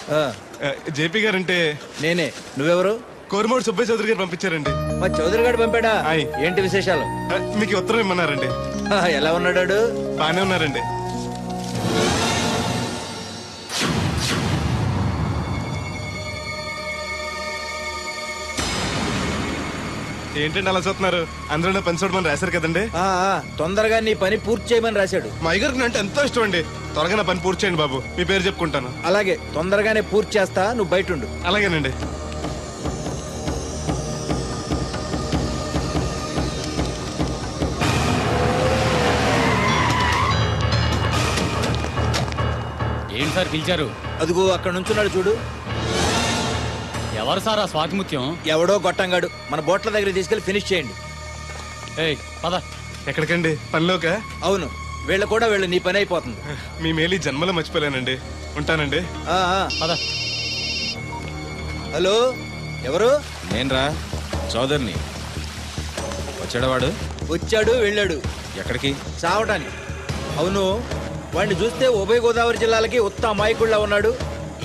జేపీ గారు అంటే నేనే. నువ్వెవరు? కోరమూడు సుబ్బయ్య చౌదరి గారు పంపించారండి. మా చౌదరి గారు పంపాడా? ఏంటి విశేషాలు? మీకు ఉత్తరం ఇమ్మన్నారండి. ఎలా ఉన్నాడు? బానే ఉన్నారండి. ఏంటండి అలా చూస్తున్నారు? అందరూ పని చూడమని రాశారు కదండి. తొందరగా నీ పని పూర్తి చేయమని రాశాడు. మా అయ్యగారికి అంటే ఎంతో ఇష్టం అండి. త్వరగా నా పని పూర్తి చేయండి బాబు, మీ పేరు చెప్పుకుంటాను. అలాగే, తొందరగానే పూర్తి చేస్తా, నువ్వు బయట ఉండు. అలాగేనండి. ఏంటి సార్ పిలిచారు? అదిగో అక్కడ నుంచున్నాడు చూడు. ఎవరు సార్ ఆ స్వాతిముత్యం? ఎవడో గొట్టంగాడు. మన బోట్ల దగ్గర తీసుకెళ్లి ఫినిష్ చేయండి. పద. ఎక్కడికండి? పనిలోక? అవును, వీళ్ళ కూడా వీళ్ళు, నీ పని అయిపోతుంది. మీ మేలు జన్మలో మర్చిపోలేనండి. ఉంటానండి. పద. హలో, ఎవరు? నేనరా, చౌదరిని. వచ్చాడవాడు? వచ్చాడు, వెళ్ళాడు. ఎక్కడికి? చావటానికి. అవును, వాడిని చూస్తే ఉభయ గోదావరి జిల్లాలకి ఉత్త అమాయకుళ్ళ ఉన్నాడు.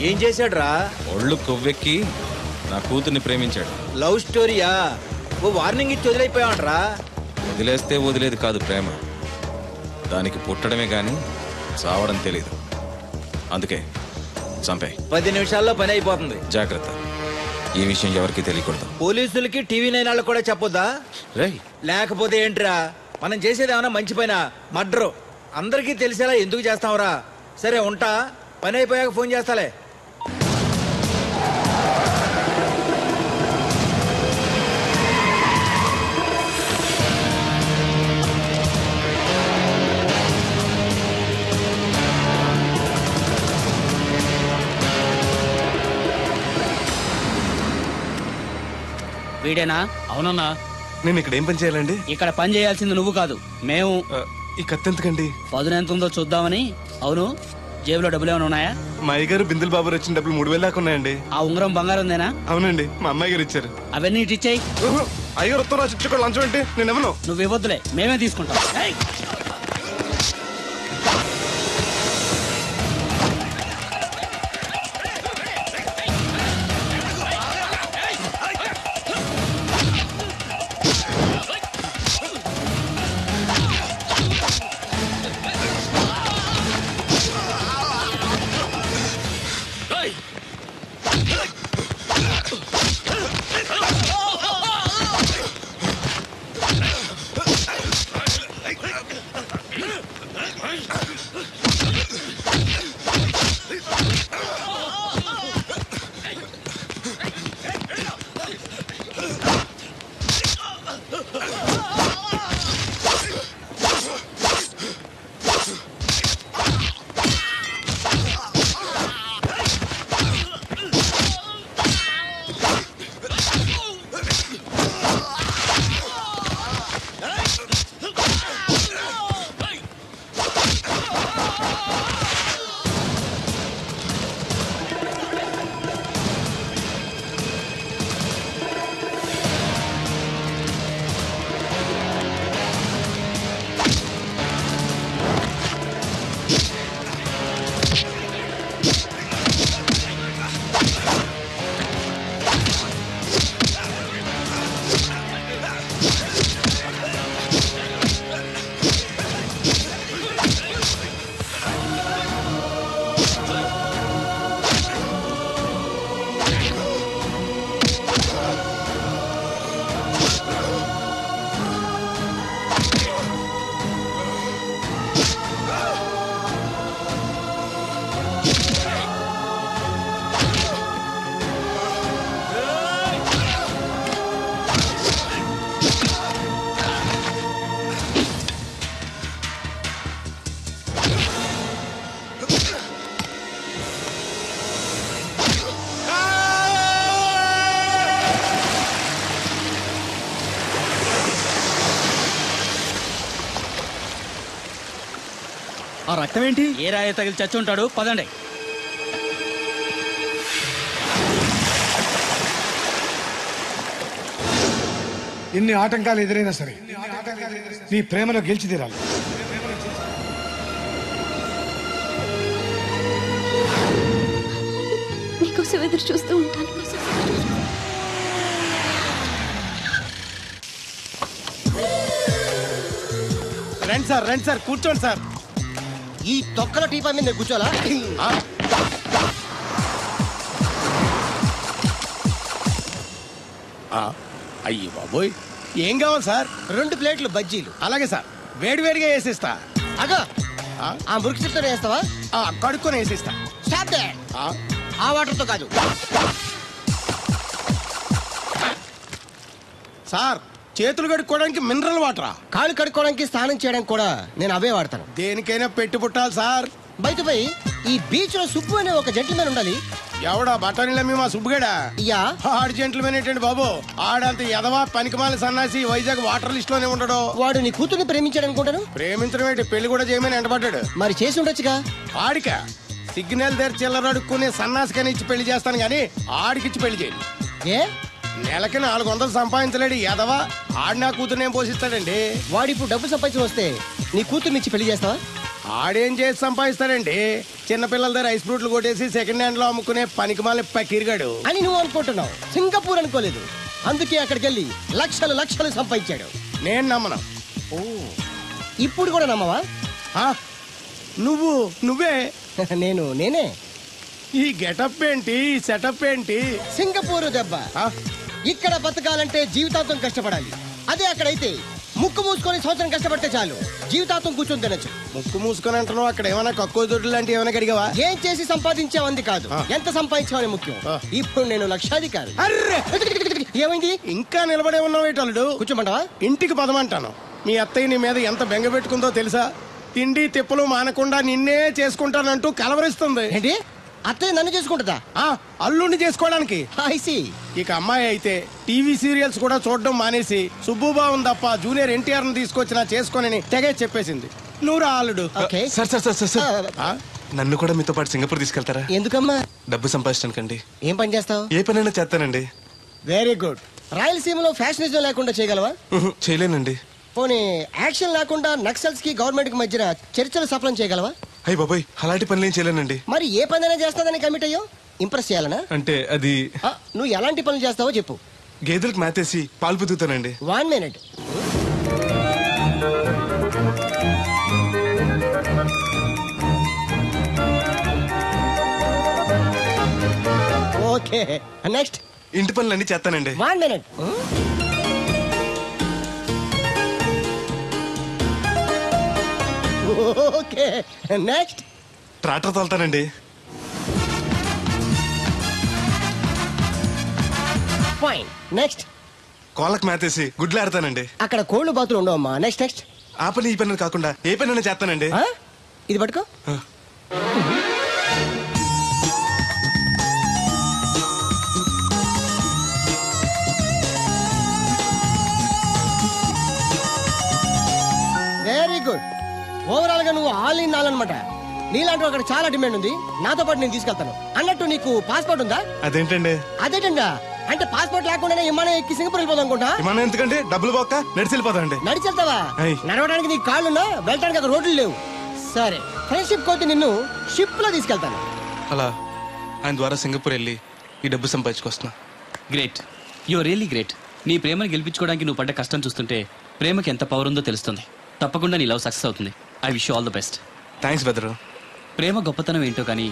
ఏం చేశాడు రా? ఒళ్ళు కొవ్వెక్కి నా కూతుర్ని ప్రేమించాడు. లవ్ స్టోరీయా? ఓ వార్నింగ్ ఇచ్చి వదిలేకపోయావంటరా? వదిలేస్తే వదిలేది కాదు ప్రేమ, దానికి పుట్టడమే గాని చావడం తెలీదు. అందుకే చంపే. 10 నిమిషాల్లో పని అయిపోతుంది. జాగ్రత్త, ఈ విషయం ఎవరికి తెలియకూడదు. పోలీసులకి టీవీ 9 వాళ్ళకి కూడా చెప్పొద్దా? లేకపోతే ఏంట్రా, మనం చేసేది ఏమన్నా మంచి పైన మర్డరు అందరికీ తెలిసేలా ఎందుకు చేస్తావురా? సరే ఉంటా, పని అయిపోయాక ఫోన్ చేస్తాలే. వీడేనా? అవునన్నా. నేను ఇక్కడ ఏం పని చేయాలండి? ఇక్కడ పని చేయాల్సింది నువ్వు కాదు, మేము. ఈ కత్తి ఎందుకండి? పదును ఎంత ఉందో చూద్దామని. అవును, జేబులో డబ్బులు ఏమైనా ఉన్నాయా? మా అయ్యగారు బిందులు బాబు వచ్చిన డబ్బులు 3000 దాకా ఉన్నాయండి. ఆ ఉంగరం బంగారం ఉందేనా? అవునండి, మా అమ్మాయి గారు ఇచ్చారు. అవన్నీ ఇటు ఇచ్చేయి. అయ్యగారు ఉత్తరం రాసి ఇచ్చుకోవాలి, లంచం ఏంటి? నేను ఇవ్వను. నువ్వు ఇవ్వద్దులే, మేమే తీసుకుంటాం. ఆ రక్తం ఏంటి? ఏ రాయ తగిలి చచ్చి ఉంటాడు. పదండి. ఎన్ని ఆటంకాలు ఎదురైనా సరే నీ ప్రేమలో గెలిచి తీరాలి. నీకోసం ఎదురు చూస్తూ ఉంటాను. రండి సార్ కూర్చోండి సార్. ఈ తొక్కల టీపా మీద కూర్చోలా? అయ్యి బాబోయ్, ఏం కావాలి సార్? 2 ప్లేట్లు బజ్జీలు. అలాగే సార్, వేడివేడిగా వేసిస్తా. అగో ఆ మురికి చెప్తాను వేస్తావా? కడుక్కొని వేసిస్తా. Stop they. ఆ వాటర్తో కాదు సార్, చేతులు కడుక్కోవడానికి మినరల్ వాటరా? కాళ్ళు కడుక్కోవడానికి స్నానం చేయడానికి కూడా నేను అవే వాడతాను. దేనికైనా పెట్టి పుట్టాలి సార్. బయట పోయి ఈ బీచ్ లో సుబ్బు అనే ఒక జెంటిల్మెన్ ఉండాలి. ఎవడా బఠానీలమ్మి మా సుబ్బుగడా? యా. ఆడు జెంటిల్మెన్ ఏంటండి బాబు? ఆడంత ఎదవా పనికిమాల సన్నాసి వైజాగ్ వాటర్ లిస్ట్ లోనే ఉండడు. వాడు నీ కూతుర్ని ప్రేమించాడు అనుకుంటాను. ప్రేమించడం ఏంటి, పెళ్లి కూడా చేయమని ఎంటబడ్డాడు. మరి చేసి ఉండొచ్చుగా. ఆడిక సిగ్నల్ దగ్గర చిల్లర అడుక్కునే సన్నాసికని ఇచ్చి పెళ్లి చేస్తాను గానీ ఆడికిచ్చి పెళ్లి చేయండి. ఏ నెలకి 400 సంపాదించలేడు ఎదవా. ఆడి నా కూతురు ఏం పోషిస్తాడండి? వాడిప్పుడు డబ్బు సంపాదించి వస్తే నీ కూతుర్ని ఇచ్చి పెళ్లి చేస్తావా? ఆడేం చేసి సంపాదిస్తాడండి? చిన్నపిల్లల దగ్గర ఐస్ ఫ్రూట్లు కొట్టేసి సెకండ్ హ్యాండ్ లో అమ్ముకునే పనికిమాల పకీర్గాడు అని నువ్వు అనుకుంటున్నావు. సింగపూర్ అనుకోలేదు. అందుకే అక్కడికి వెళ్ళి లక్షలు లక్షలు సంపాదించాడు. నేను నమ్మను. ఇప్పుడు కూడా నమ్మవా? నువ్వే నేనే. ఈ గెటప్ ఏంటి, ఈ సెటప్ ఏంటి? సింగపూర్ దెబ్బ. ఇక్కడ బతకాలంటే జీవితాంతం కష్టపడాలి. అదే అక్కడైతే ముక్కు మూసుకొని సంవత్సరం కష్టపడితే చాలు, జీవితాంతం కూర్చొని తినచ్చు. ముక్కు మూసుకొని అంటున్నావు, అక్కడ ఏమైనా కక్కువ దొడ్లు లాంటి ఏమైనా అడిగావా? ఏం చేసి సంపాదించావంది కాదు, ఎంత సంపాదించావని ముఖ్యం. ఇప్పుడు నేను లక్షాధికారి. ఏమైంది? ఇంకా నిలబడే ఉన్నావు ఏటల్లుడు? కూర్చోమంటావా? ఇంటికి పదమంటాను. మీ అత్తయ్య నీ మీద ఎంత బెంగ పెట్టుకుందో తెలుసా? తిండి తిప్పలు మానకుండా నిన్నే చేసుకుంటానంటూ కలవరిస్తుంది. ఏంటి? అత్తయ్య నన్ను చేసుకుంటుందా? అల్లుడిని చేసుకోవడానికి. ఇక అమ్మాయి అయితే టీవీ సీరియల్స్ కూడా చూడడం మానేసి సుబ్బుబాబుని తప్ప జూనియర్ ఎన్టీఆర్ ని తీసుకొచ్చినా చేసుకోనని తెగే చెప్పేసింది. నువ్వు రా అల్లుడు. సార్ నన్ను కూడా మీతో పాటు సింగపూర్ తీసుకెళ్తారా? ఎందుకమ్మా? డబ్బు సంపాదించడానికండి. ఏం పని చేస్తావు? ఏ పనైనా చేస్తానండి. Very good. రాయలసీమలో ఫ్యాషనిజం లేకుండా చేయగలవా? చేయలేనండి. పోనీ యాక్షన్ లేకుండా నక్సల్స్ కి గవర్నమెంట్ కి మధ్యన చర్చలు సఫలం చేయగలవా? అయ్యి బాబాయ్, అలాంటి పనులు ఏం చేయలేనండి. మరి ఏ పనైనా చేస్తాదని కమిట్ అయ్యో? ఇంప్రెస్ చేయాలనా? అంటే అది నువ్వు ఎలాంటి పనులు చేస్తావో చెప్పు. గేదెలకు మేతేసి పాలు పుదుగుతానండి. 1 minute. Okay, next. ఇంటి పనులన్నీ చేస్తానండి. 1 minute. Okay, next. ట్రాక్టర్ తోలుతానండి. Fine, next. కోళ్ళకు మేతేసి గుడ్లు ఆడతానండి. అక్కడ కోళ్ళు బాతులు ఉండవమ్మా. నెక్స్ట్. ఆ పని ఈ పని కాకుండా ఏ పని చేస్తానండి. ఇది పట్టుకో. Very good. ఓవరాల్ గా నువ్వు ఆల్ ఇన్ ఆల్ అనమాట. నీలాంటి అక్కడ చాలా డిమాండ్ ఉంది. నాతో పాటు నేను తీసుకెళ్తాను. అన్నట్టు నీకు పాస్పోర్ట్ ఉందా? అదేంటండి? అదేటంగా అంటే పాస్పోర్ట్ లేకుండానే విమానం ఎక్కి సింగపూర్ వెళ్ళిపోదాం అనుకుంటా. విమానం ఎందుకంటే డబ్బులు పోక నడిచి వెళ్ళిపోతాండి. నడిచి వెళ్తావా? నడవడానికి నీకు కాళ్ళున్నా, వెళ్ళడానికి అక్కడ రోడ్లు లేవు. సరే, ఫ్రెండ్షిప్ కోతి నిన్ను షిప్ లో తీసుకెళ్తాను. అలా ఆయన ద్వారా సింగపూర్ వెళ్ళి ఈ డబ్బు సంపాదించుకొస్తున్నా. Great, your really great. నీ ప్రేమను గెలిపించుకోవడానికి నువ్వు పడ్డ కష్టం చూస్తుంటే ప్రేమకి ఎంత పవర్ ఉందో తెలుస్తుంది. తప్పకుండా నీ లవ్ సక్సెస్ అవుతుంది. I wish you all the best. Thanks బెదరు. ప్రేమ గొప్పతనం ఏంటో కానీ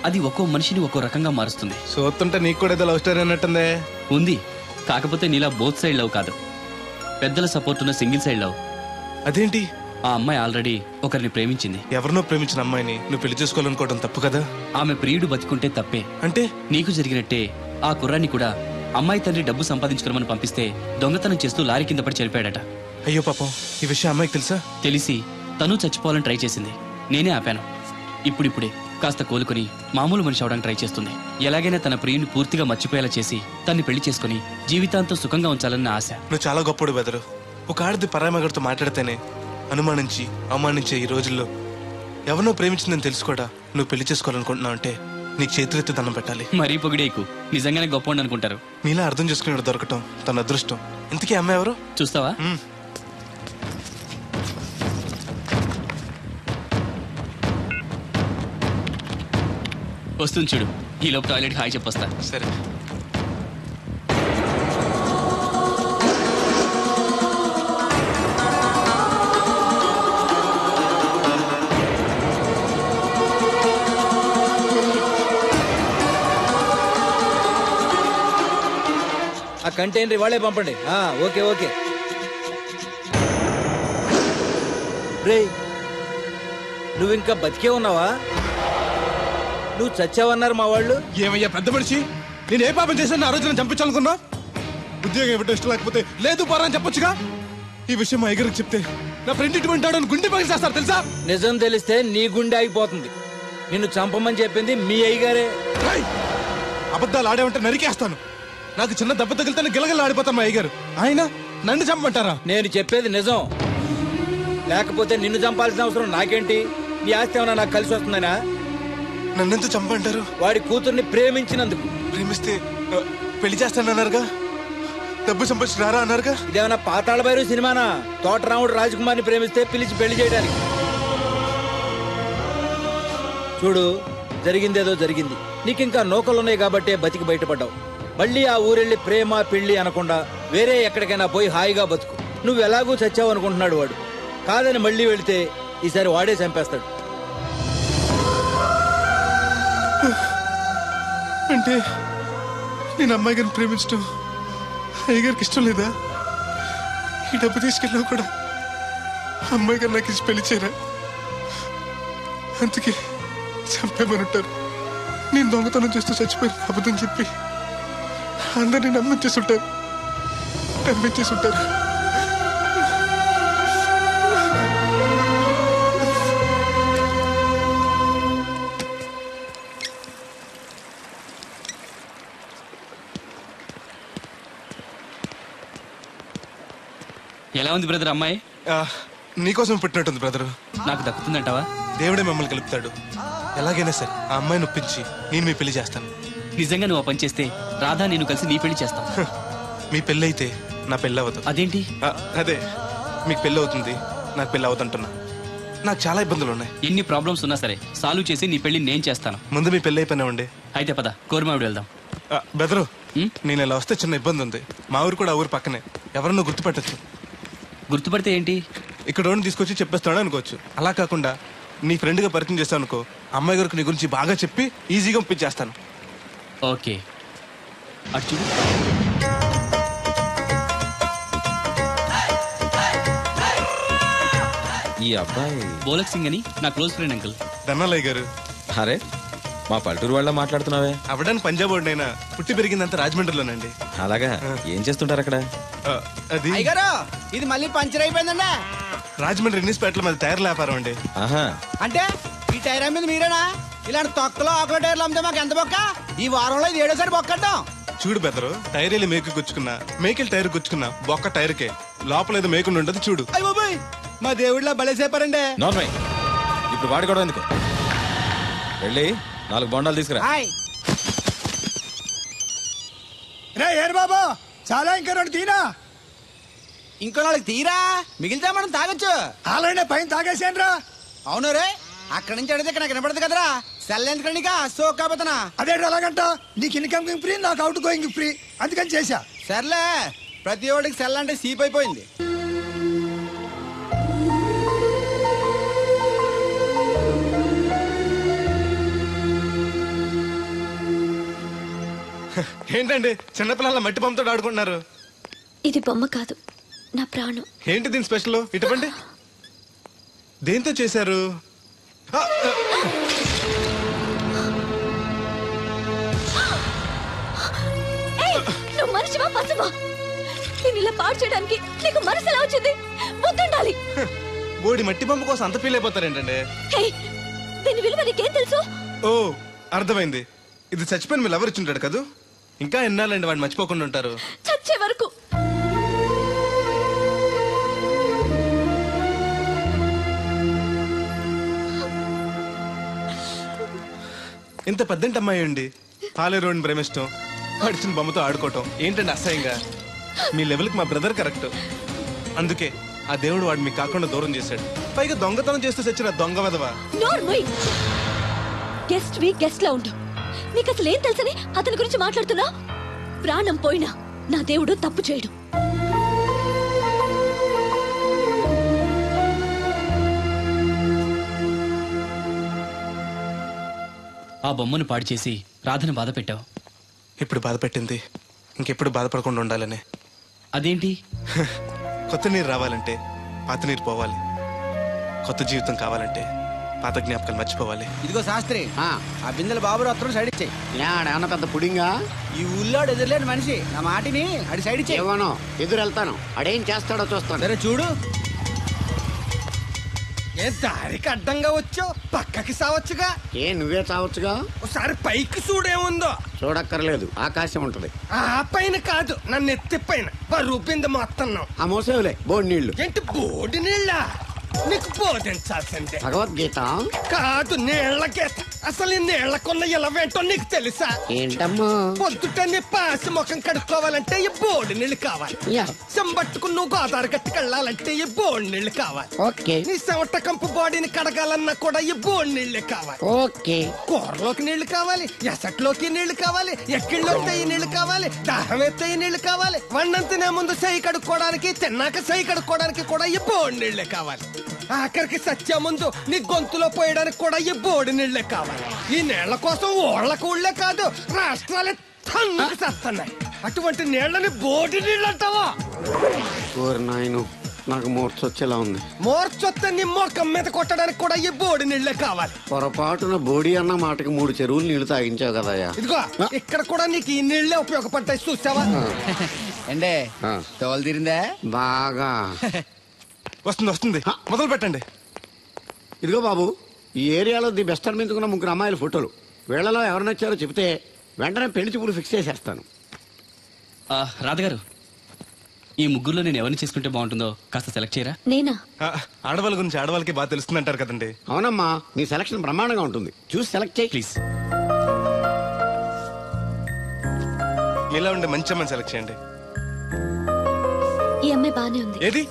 అది ఒక్కో మనిషిని ఒక్కో రకంగా మారుస్తుంది. చూస్తుంటే నీకు కూడా ఏదో లవ్ స్టోరీ అన్నట్టుందే. ఉంది, కాకపోతే నీలా బోత్ సైడ్ లవ్ కాదు, పెద్దల సపోర్ట్ ఉన్న సింగిల్ సైడ్ లవ్. అదేంటి? ఆ అమ్మాయి ఆల్రెడీ ఒకరిని ప్రేమించింది. ఎవరినో ప్రేమించిన అమ్మాయిని నువ్వు పెళ్లి చేసుకోవాలనుకోవడం తప్పు కదా? ఆమె ప్రియుడు బతికుంటే తప్పే. అంటే నీకు జరిగినట్టే ఆ కుర్రాన్ని కూడా అమ్మాయి తండ్రి డబ్బు సంపాదించుకోమని పంపిస్తే దొంగతనం చేస్తూ లారీ కింద పడి చనిపోయాడట. అయ్యో పాపం, ఈ విషయం అమ్మాయికి తెలుసా? తెలిసి తను చచ్చిపోవాలని ట్రై చేసింది. నేనే ఆపాను. ఇప్పుడిప్పుడే కాస్త కోలుకొని మామూలు మనిషి అవడానికి ట్రై చేస్తుంది. ఎలాగైనా తన ప్రియుని పూర్తిగా మర్చిపోయేలా చేసి తన్ని పెళ్లి చేసుకుని జీవితాంతం సుఖంగా ఉంచాలన్న ఆశ. నువ్వు చాలా గొప్పడు బెదరు. ఒక ఆడది పరామగడితో మాట్లాడితేనే అనుమానించి అవమానించే ఈ రోజుల్లో ఎవరినో ప్రేమించిందని తెలుసు కూడా నువ్వు పెళ్లి చేసుకోవాలనుకుంటున్నావు అంటే నీకు చేతులెత్తి దండం పెట్టాలి. మరీ పొగిడేకు, నిజంగానే గొప్ప అనుకుంటారు. నీలా అర్థం చేసుకునే దొరకటం తన అదృష్టం. ఇంతకీ అమ్మాయి ఎవరు చూస్తావా? వస్తుంది చూడు. ఈ లోపు టాయిలెట్ హాయ్ చెప్పొస్తా. సరే. ఆ కంటైనర్ వాళ్ళే పంపండి. Okay okay. రే, నువ్వు ఇంకా బతికే ఉన్నావా? నువ్వు చచ్చావన్నారు మా వాళ్ళు. ఏమయ్యా పెద్ద మనిషి, నేను ఏ పాపం చేశాను? ఆ రోజు నేను చంపించాలనుకున్నా. ఉద్యోగం ఇవ్వటం ఇష్టం లేకపోతే లేదు పోరా అని చెప్పొచ్చుగా. ఈ విషయం మా అయ్యగారికి చెప్తే నా ఫ్రెండ్ ఇటువంటి వాడు గుండె పగిలి చేస్తారు తెలుసా? నిజం తెలిస్తే నీ గుండె ఆగిపోతుంది. నిన్ను చంపమని చెప్పింది మీ అయ్యగారే. అబద్ధాలు ఆడేమంటే నరికేస్తాను. నాకు చిన్న దెబ్బ తగిలితే గిలగల ఆడిపోతాను మా అయ్యగారు. ఆయన నన్ను చంపమంటారా? నేను చెప్పేది నిజం. లేకపోతే నిన్ను చంపాల్సిన అవసరం నాకేంటి? నీ ఆస్తి ఏమన్నా నాకు కలిసి వస్తుందనా? నన్నెంత చంపంటారు? వాడి కూతుర్ని ప్రేమించినందుకు. ప్రేమిస్తే పెళ్లి చేస్తానన్నారుగా, డబ్బు సంపాదించి రారా అన్నారుగా. ఇదేమన్నా పాతాళ భైరవ సినిమానా? తోటరాముడు రాజకుమార్ని ప్రేమిస్తే పిలిచి పెళ్లి చేయడానికి. చూడు, జరిగిందేదో జరిగింది. నీకింకా నౌకలున్నాయి కాబట్టే బతికి బయటపడ్డావు. మళ్ళీ ఆ ఊరెళ్ళి ప్రేమ పెళ్లి అనకుండా వేరే ఎక్కడికైనా పోయి హాయిగా బతుకు. నువ్వు ఎలాగూ చచ్చావు అనుకుంటున్నాడు వాడు. కాదని మళ్ళీ వెళితే ఈసారి వాడే చంపేస్తాడు. అంటే నేను అమ్మాయి గారిని ప్రేమించడం అయ్యగారికి ఇష్టం లేదా? ఈ డబ్బు తీసుకెళ్ళినా కూడా అమ్మాయి గారు నాకు ఇచ్చి పెళ్లి చేయరా? అందుకే చంపేమనుంటారు. నేను దొంగతనం చేస్తూ చచ్చిపోయిన అబద్ధం చెప్పి అందరినీ నమ్మించేస్తుంటారు. ఎలా ఉంది బ్రదర్ అమ్మాయి? నీకోసం పెట్టినట్టుంది బ్రదరు. నాకు దక్కుతుందంటావా? దేవుడే మమ్మల్ని కలుపుతాడు. ఎలాగైనా సరే ఆ అమ్మాయిని ఒప్పించి నేను మీ పెళ్లి చేస్తాను. నిజంగా నువ్వు ఆ పని చేస్తే రాధా నేను కలిసి నీ పెళ్లి చేస్తాం. మీ పెళ్లి అయితే నా పెళ్లి అవ్వదు. అదేంటి? అదే, మీకు పెళ్లి అవుతుంది, నాకు పెళ్లి అవుతుంటున్నా. నాకు చాలా ఇబ్బందులు ఉన్నాయి. ఎన్ని ప్రాబ్లమ్స్ ఉన్నా సరే సాల్వ్ చేసి నీ పెళ్లి నేను చేస్తాను. ముందు మీ పెళ్లి అయిపోయినా ఉండే. అయితే పద కోరమావిడి వెళ్దాం. బెదరు, నేను ఇలా వస్తే చిన్న ఇబ్బంది ఉంది. మా ఊరు కూడా ఆ ఊరు పక్కనే. ఎవరన్నా గుర్తుపట్టచ్చు. గుర్తుపడితే ఏంటి? ఇక్కడ తీసుకొచ్చి చెప్పేస్తాడు అనుకోవచ్చు. అలా కాకుండా నీ ఫ్రెండ్గా పరిచయం చేస్తాను అనుకో, అమ్మాయి గారికి నీ గురించి బాగా చెప్పి ఈజీగా పంపించేస్తాను. ఓకే, అటు చూడు. ఈ అబ్బాయి బోలక్ సింగ్ అని నా క్లోజ్ ఫ్రెండ్ అంకుల్. ధనాలయ్య గారు. అరే, మా పల్లెటూరు వాళ్ళ మాట్లాడుతున్నావే? అవడానికి పంజాబ్ వాడినైనా పుట్టి పెరిగిందంతా రాజమండ్రిలోనండి. అలాగా? ఏం చేస్తుంటారు అక్కడ? అది ఇది మళ్ళీ పంచర్ అయిపోయిందండి. రాజమండ్రి ఇన్నిస్పేటలో మాది టైర్ల వ్యాపారం అండి. అంటే ఈ టైర్ మీద మీరేనా? ఇలాంటి తొక్కలో ఆకుల టైర్లు అమ్మితే మాకు ఎంత బొక్క? ఈ వారంలో ఇది 7వ సారి బొక్కడ్డాం. చూడు బెదరు, టైర్ వెళ్ళి మేకు గుచ్చుకున్నా, మేకెళ్ళి టైర్ గుచ్చుకున్నా, బొక్క టైర్కే. లోపల ఏదో మేకుండా ఉండదు చూడు. అయ్య బాబాయ్, మా దేవుడిలా బలేసేపారండి. నార్మల్. ఇప్పుడు వాడుకోవడం ఎందుకు? వెళ్ళి 4 బొండాలు తీసుకురా. రే ఏరు బాబా, చాలా ఇంకా 2 తీనా. ఇంకో 4 తీరా, మిగిలితే మనం తాగొచ్చు. ఆల్రెడీ పైన తాగేసాను రా. అవును రే, అక్కడి నుంచి అడిగితే ఇక్కడ నాకు వినపడదు కదరా. సెల్ ఎందుకండి సో కాబోతున్నా. అదే అలాగంట. నీకు ఇన్కమ్ ఫ్రీ, నాకు అవుట్ గోయింగ్ ఫ్రీ, అందుకని చేశా. సర్లే, ప్రతి ఒడికి సెల్ అంటే సీప్ అయిపోయింది. ఏంటండి చిన్నపిల్లల మట్టి బొమ్మతో ఆడుకుంటున్నారు? ఇది బొమ్మ కాదు, నా ప్రాణం. ఏంటి దీని స్పెషల్? ఇటువంటి దేంతో చేశారు? నువ్వు మనిషివా పశువా? నేను ఇలా పాడు చేయడానికి నీకు మనసు ఎలా వచ్చింది? బుద్ధుండాలి. బోడి మట్టి బొమ్మ కోసం అంత ఫీల్ అయిపోతారేంటండి? దీని విలువ నీకేం తెలుసు? ఓ, అర్థమైంది. ఇది చచ్చిపోయిన మీరు ఎవరు ఇచ్చుంటాడు కదా. ఇంకా ఎన్నాలండి వాడిని మర్చిపోకుండా ఉంటారు? చచ్చే వరకు. ఇంత పెద్దంటి అమ్మాయి అండి పాలేరోని ప్రేమిష్టం పడిచిన బొమ్మతో ఆడుకోవటం ఏంటండి అసహ్యంగా? మీ లెవెల్కి మా బ్రదర్ కరెక్ట్. అందుకే ఆ దేవుడు వాడు మీకు కాకుండా దూరం చేశాడు. పైగా దొంగతనం చేస్తూ చచ్చిన దొంగ వదవా. గెస్ట్ వి గెస్ట్ లా ఉండు. నీకు అసలు ఏం తెలుసని అతని గురించి మాట్లాడుతున్నా? ప్రాణం పోయినా నా దేవుడు తప్పు చేయడు. ఆ బొమ్మను పాడు చేసి రాధను బాధ పెట్టావు. ఇప్పుడు బాధ పెట్టింది ఇంకెప్పుడు బాధపడకుండా ఉండాలని. అదేంటి? కొత్త నీరు రావాలంటే పాత నీరు పోవాలి. కొత్త జీవితం కావాలంటే పాత జ్ఞాపకాలు మర్చిపోవాలి. ఇదిగో శాస్త్రి, ఆ బిందెల బాబు అత్తరు సైడ్ ఇచ్చాయి. ఏమన్నా పెద్ద పుడింగా? ఈ ఊళ్ళో ఎదురులేని మనిషి నా మాటిని అడి సైడ్ ఇచ్చాయి. ఏమోనో ఎదురు వెళ్తాను, అడేం చేస్తాడో చూస్తాను. సరే చూడు. ఏ దారికి అడ్డంగా వచ్చావు? పక్కకి సావచ్చుగా. ఏ నువ్వే చావచ్చుగా. ఒకసారి పైకి చూడేముందో. చూడక్కర్లేదు, ఆకాశం ఉంటది. ఆ పైన కాదు, నన్ను ఎత్తి పైన రూపింది మొత్తం. ఆ మోసేవులే బోడి నీళ్లు. ఏంటి బోడి నీళ్ళ? నీకు బోధించాల్సిందే. భగవద్గీత కాదు, నీళ్ల గీత. అసలు ఈ నీళ్లకున్న ఇలవేంటో నీకు తెలుసా? ఏంటమ్మా? పొద్దుట నీ పాసి ముఖం కడుక్కోవాలంటే ఈ బోడి నీళ్లు కావాలి. చెంబట్టుకుని నువ్వు గోదావరి గట్టుకు వెళ్ళాలంటే ఈ బోడి నీళ్లు కావాలి. ఓకే. నీ చెమట కంపు బాడీని కడగాలన్నా కూడా ఈ బోడి నీళ్లే కావాలి. ఓకే. కూరలోకి నీళ్లు కావాలి, ఎసట్లోకి నీళ్లు కావాలి, ఎక్కిళ్ళొస్తే ఈ నీళ్లు కావాలి, దాహం ఎత్తే ఈ నీళ్లు కావాలి. వండం తినే ముందు సై కడుక్కోవడానికి, తిన్నాక సై కడుక్కోవడానికి కూడా ఈ బోడి నీళ్లే కావాలి. ఆఖరికి సత్య ముందు నీ గొంతులో పోయడానికి కూడా ఈ బోడి నీళ్లే కావాలి. ఈ నీళ్ల కోసం ఓళ్లకు ఊళ్ళే కాదు, రాష్ట్రాలే తన్నుకు చేస్తున్నాయి. అటువంటి నీళ్లని బోడి నీళ్ళు అంటావా? నాకు మూర్చొచ్చేలా ఉంది. మూర్చొస్తే నీ మొఖం మీద కొట్టడానికి కూడా ఈ బోడి నీళ్లే కావాలి. పొరపాటున బోడి అన్న మాటకి 3 చెరువులు నీళ్లు తాగించావు కదా. ఇదిగో ఇక్కడ కూడా నీకు ఈ నీళ్లే ఉపయోగపడతాయి, చూసావా? అంటే తోలు తీరిందా? బాగా వస్తుంది. మొదలు పెట్టండి. ఇదిగో బాబు, ఈ ఏరియాలో ది బెస్ట్ అనిపించుకున్న 3 అమ్మాయిల ఫోటోలు. వీళ్ళలో ఎవరు నచ్చారో చెప్తే వెంటనే పెళ్లి చూపులు ఫిక్స్ చేసేస్తాను. రాధగారు, ఈ ముగ్గురులో నేను ఎవరిని చేసుకుంటే బాగుంటుందో కాస్త సెలెక్ట్ చేయరా? నేనా? ఆడవాళ్ళ గురించి ఆడవాళ్ళకి బాగా తెలుస్తుంది అంటారు కదండి. అవునమ్మా, నీ సెలక్షన్ బ్రహ్మాండంగా ఉంటుంది. చూసి సెలెక్ట్ చేయి ప్లీజ్. ఇలా ఉండే మంచి అమ్మాయిని సెలెక్ట్ చేయండి. ఈ అమ్మాయి బానే ఉంది. ఏది?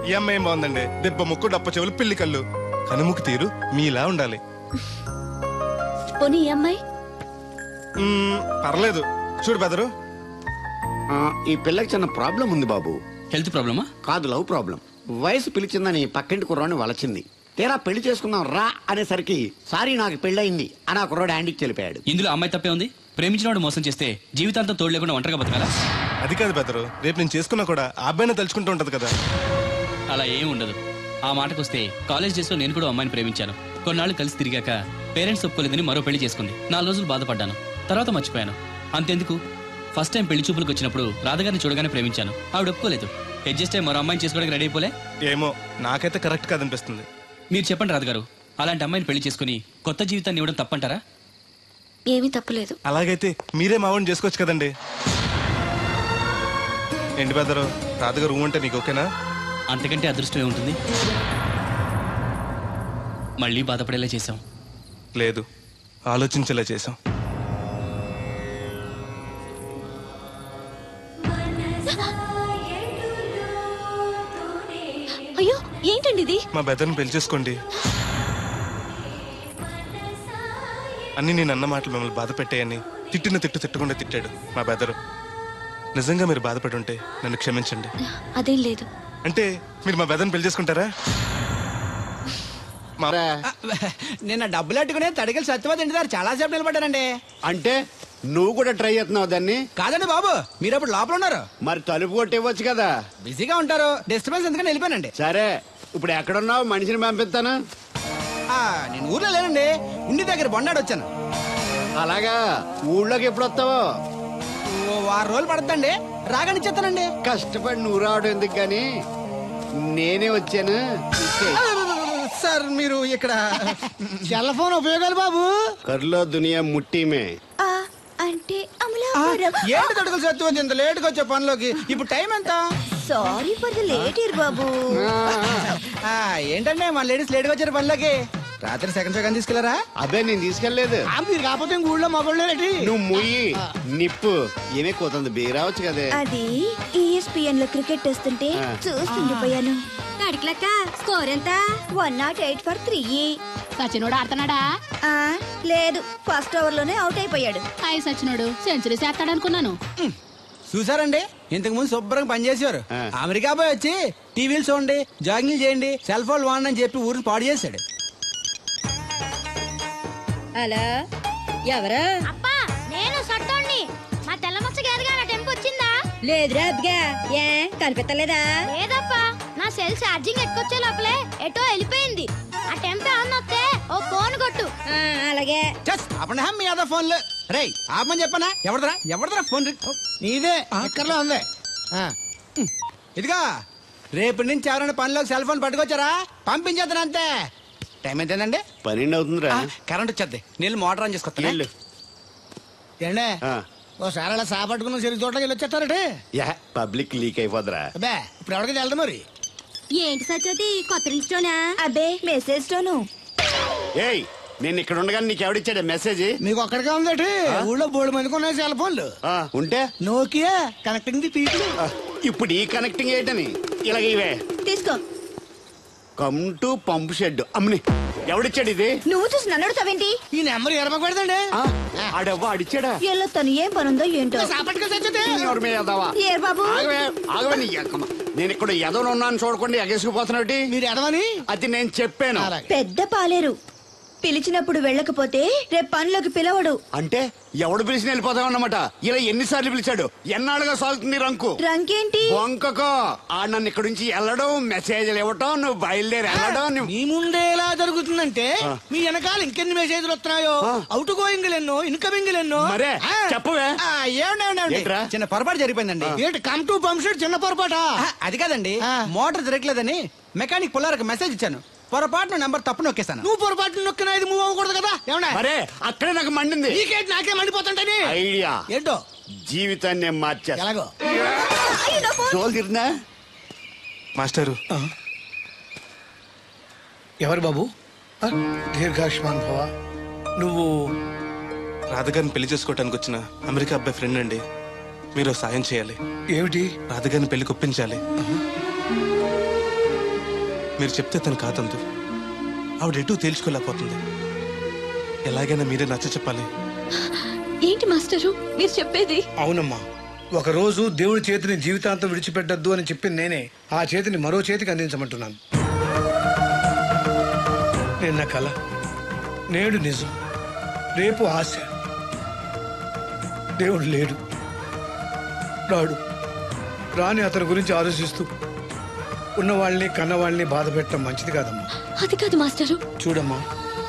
ఈ అమ్మాయి ఏం బాగుందండి? దెబ్బ ముక్కు, డప్ప చెవులు, పిల్లి కళ్ళు, కనుముక్కు తీరు మీలా ఉండాలి. పోనీ ఈ అమ్మాయి? పర్లేదు. చూడు బెదరు, ఈ పిల్లకి చిన్న ప్రాబ్లం ఉంది బాబు. హెల్త్ ప్రాబ్లమా? కాదు, లవ్ ప్రాబ్లం. వయసు పిలిచిందని పక్కింటి కుర్రాడిని వలచింది. తీరా పెళ్లి చేసుకుందాం రా అనేసరికి సారీ నాకు పెళ్ళయింది అని ఆ కుర్రాడు యాండికి తెలిపాడు. ఇందులో అమ్మాయి తప్పే ఉంది. ప్రేమించిన వాడు మోసం చేస్తే జీవితాంతం తోడు లేకుండా ఒంటరిగా బతకాలా? అది కాదు బెదరు, రేపు నేను చేసుకున్నా కూడా ఆ అబ్బాయిని తలుచుకుంటూ ఉంటది కదా. అలా ఏం ఉండదు. ఆ మాటకొస్తే కాలేజ్ డేస్ లో నేను కూడా అమ్మాయిని ప్రేమించాను. కొన్నాళ్ళు కలిసి తిరిగాక పేరెంట్స్ ఒప్పుకోలేదని మరో పెళ్లి చేసుకుంది. 4 రోజులు బాధపడ్డాను, తర్వాత మర్చిపోయాను. అంతెందుకు, ఫస్ట్ టైం పెళ్లి చూపులకు వచ్చినప్పుడు రాధగారిని చూడగానే ప్రేమించాను. ఆవిడ ఒప్పుకోలేదు. అడ్జస్ట్ అయ్యి మరో అమ్మాయిని చేసుకోవడానికి రెడీ అయిపోలే. ఏమో, నాకైతే కరెక్ట్ కాదనిపిస్తుంది. మీరు చెప్పండి రాధగారు, అలాంటి అమ్మాయిని పెళ్లి చేసుకుని కొత్త జీవితాన్ని ఇవ్వడం తప్పంటారా? ఏమీ తప్పులేదు. అలాగైతే మీరే మావాడిని చేసుకోవచ్చు కదండి. ఏంటి బెదరు, రాధగారు అంటే నీకు ఓకేనా? అంతకంటే అదృష్టమే ఉంటుంది. మళ్ళీ బాధపడేలా చేశాం. లేదు, ఆలోచించేలా చేశాం. అయ్యో, ఏంటండి ఇది? మా బెదర్ని పెళ్లి చేసుకోండి. అన్ని నేను అన్న మాటలు మిమ్మల్ని బాధ పెట్టాయని తిట్టిన తిట్టకుండా తిట్టాడు మా బెదరు. నిజంగా మీరు బాధపడి ఉంటే నన్ను క్షమించండి. అదేం లేదు. అంటే మీరు మా బెదర్ని పెళ్లి చేసుకుంటారా? నిన్న డబ్బులు అట్టుకునే తడికలు సత్యవతి ఇంటి దగ్గర చాలా సేపు నిలబడ్డానండి. అంటే నువ్వు కూడా ట్రై చేస్తున్నావు దాన్ని? కాదండి బాబు, మీరు అప్పుడు లోపల ఉన్నారు. మరి తలుపు కొట్టి ఇవ్వచ్చు కదా. బిజీగా ఉంటారు, డిస్టర్బెన్స్ ఎందుకని వెళ్ళిపోయానండి. సరే, ఇప్పుడు ఎక్కడున్నావు? మనిషిని పంపిస్తాను. నేను ఊర్లో లేనండి, ఇంటి దగ్గర బొండాడు వచ్చాను. అలాగా, ఊళ్ళోకి ఎప్పుడు వస్తావో? 6 రోజులు పడుతుందండి, రాగానే చెప్తానండి. కష్టపడి నువ్వు రావడం ఎందుకు కానీ నేనే వచ్చాను. సార్ మీరు ఇక్కడ సెల్ ఫోన్ ఉపయోగాలు బాబు. కర్లో దునియా ముట్టిమే అంటే ఏంటి తడుకలు సత్యవతి ఇంత లేటుగా వచ్చే పనిలోకి? ఇప్పుడు టైం ఎంత? Sorry for the late year బాబు. ఏంటంటే మా లేడీస్ లేట్గా వచ్చారు పనిలోకి. రాత్రి సెకండ్ సెకండ్ తీసుకెళ్లారా? అబ్బే నేను తీసుకెళ్లేదు. మీరు కాకపోతే ఊళ్ళో మగోళ్ళేటి. నువ్వు ముయ్యి నిప్పు ఏమే కోతుంది బీరావచ్చు కదే. అది ESPN లో క్రికెట్ వస్తుంటే చూస్తుండిపోయాను. తడికిలక్క స్కోర్ ఎంత? 108 for 3. సచినోడు ఆడుతున్నాడా? లేదు, ఫస్ట్ ఓవర్ లోనే అవుట్ అయిపోయాడు. హాయ్ సచినోడు సెంచరీ చేస్తాడనుకున్నాను. చూసారండి, ఇంతకు ముందు శుభ్రంగా పనిచేసేవారు. అమెరికా పోయి వచ్చి టీవీలు చూడండి, జాగింగ్ చేయండి, సెల్ ఫోన్ వాడండి అని చెప్పి ఊరిని పాడు చేశాడు. హలో, ఎవరు? అప్పా, నేను సట్టోణ్ణి. మా తెల్లమచ్చ గారిగా నా టెంపు వచ్చిందా? లేదురా అబ్బగా, ఏ కనిపెత్తలేదా? లేదప్పా, నా సెల్ ఛార్జింగ్ ఎక్కొచ్చే లోపలే ఎటో వెళ్ళిపోయింది. ఆ టెంపు అన్న వస్తే ఓ ఫోన్ కొట్టు. అలాగే. అప్పుడు మీ అదా ఫోన్లు రే ఆపమని చెప్పనా? ఎవడదరా ఫోన్? నీదే ఎక్కర్లో ఉంది. ఇదిగా రేపటి నుంచి ఎవరైనా పనిలోకి సెల్ ఫోన్ పట్టుకొచ్చారా పంపించేద్దాను అంతే. టైం ఎంతేందండి? 12 అవుతుందిరా. కరెంట్ వచ్చేద్ది, నీళ్ళు మోటార్ ఆన్ చేసుకొస్తా. ఏండే ఓసారి అలా సాపట్టుకున్న సరి చోట్లకి వెళ్ళి వచ్చేస్తారటే. Public leak అయిపోద్రా. అబ్బే ఇప్పుడు ఎవరికి వెళ్దాం మరి? ఏంటి సత్యవతి, కొత్త రింగ్స్టోనా? అబ్బే మెసేజ్ తోను. ఏయ్ నేను ఇక్కడ ఉండగానే నీకు ఎవడిచ్చాడే మెసేజ్? మీకు ఒక్కడికే ఉందటి. ఊళ్ళో 3 మందికి ఉన్నాయి సెల్ ఫోన్లు. ఉంటే నోకియా కనెక్టింగ్ ది పీపుల్. ఇప్పుడు ఈ కనెక్టింగ్ ఏంటని ఇలాగ ఇవే తీసుకో. Come to pump shed. అమ్మని ఎవడిచ్చాడు ఇది? నువ్వు చూసి నన్ను అడుగుతావేంటి? ఈ నెంబర్ ఎరమకు పెడదండి. ఆడవ్వ అడిచాడా? ఎల్లో తను ఏం పనుందో ఏంటో. ఏ బాబు, ఆగవే నీ ఎక్కమ్మ. నేను ఇక్కడ ఎదవను ఉన్నాను చూడకుండా ఎగేసుకుపోతున్నట్టు. మీరు ఎదవని అది నేను చెప్పాను. పెద్ద పాలేరు. పిలిచినప్పుడు వెళ్ళకపోతే రేపు పనిలోకి పిలవడు. అంటే ఎవడు పిలిచిన వెళ్ళిపోతామన్నమాట. ఇలా ఎన్నిసార్లు పిలిచాడు? ఎన్నాళ్ళుగా సాగుతుంది రంకు. రంకేంటి? వంకకో ఆ నన్ను ఇక్కడ నుంచి వెళ్ళడం, మెసేజ్లు ఇవ్వటం, నువ్వు బయలుదేరి వెళ్ళడం. మీ ముందే ఎలా జరుగుతుందంటే మీ వెనకాల ఇంకెన్ని మెసేజ్లు వస్తున్నాయో. అవుట్ గోయింగ్ ఎన్నో, ఇన్కమింగ్ ఎన్నో. మరే చెప్పవే. చిన్న పొరపాటు జరిగిపోయిందండి. ఏంటి కమ్ టు పంప్ షెడ్ చిన్న పొరపాట? అది కాదండి, మోటార్ తిరగలేదని మెకానిక్ పుల్లారకు మెసేజ్ ఇచ్చాను. పొరపాటున నెంబర్ తప్పు నొక్కేశాను. నువ్వు పొరపాటు నొక్కినా ఇది మూవ్ అవ్వకూడదు కదా. ఏమన్నా మరే అక్కడే నాకు మండింది. నీకేంటి నాకే మండిపోతుంటని ఐడియా ఏంటో జీవితాన్ని మార్చా. ఎలాగో తోలు తిరిగినా మాస్టరు. ఎవరు బాబు? దీర్ఘాయుష్మాన్ భవ. నువ్వు రాధగారిని పెళ్లి చేసుకోవటానికి వచ్చిన అమెరికా అబ్బాయి ఫ్రెండ్ అండి. మీరు సాయం చేయాలి. ఏమిటి? రాధగారిని పెళ్లి ఒప్పించాలి. మీరు చెప్తే తను కాదందు. ఆవిడ ఎటు తేల్చుకోలేకపోతుంది. ఎలాగైనా మీరే నచ్చ చెప్పాలి. ఏంటి మాస్టరు మీరు చెప్పేది? అవునమ్మా, ఒక రోజు దేవుడి చేతిని జీవితాంతం విడిచిపెట్టద్దు అని చెప్పింది నేనే. ఆ చేతిని మరో చేతికి అందించమంటున్నాను. నిన్న కల, నేడు నిజం, రేపు ఆశ. దేవుడు లేడు, రాడు. రాని అతని గురించి ఆలోచిస్తూ ఉన్నవాళ్ళని కన్నవాళ్ళని బాధ పెట్టడం మంచిది కాదమ్మా. అది కాదు మాస్టరు. చూడమ్మా,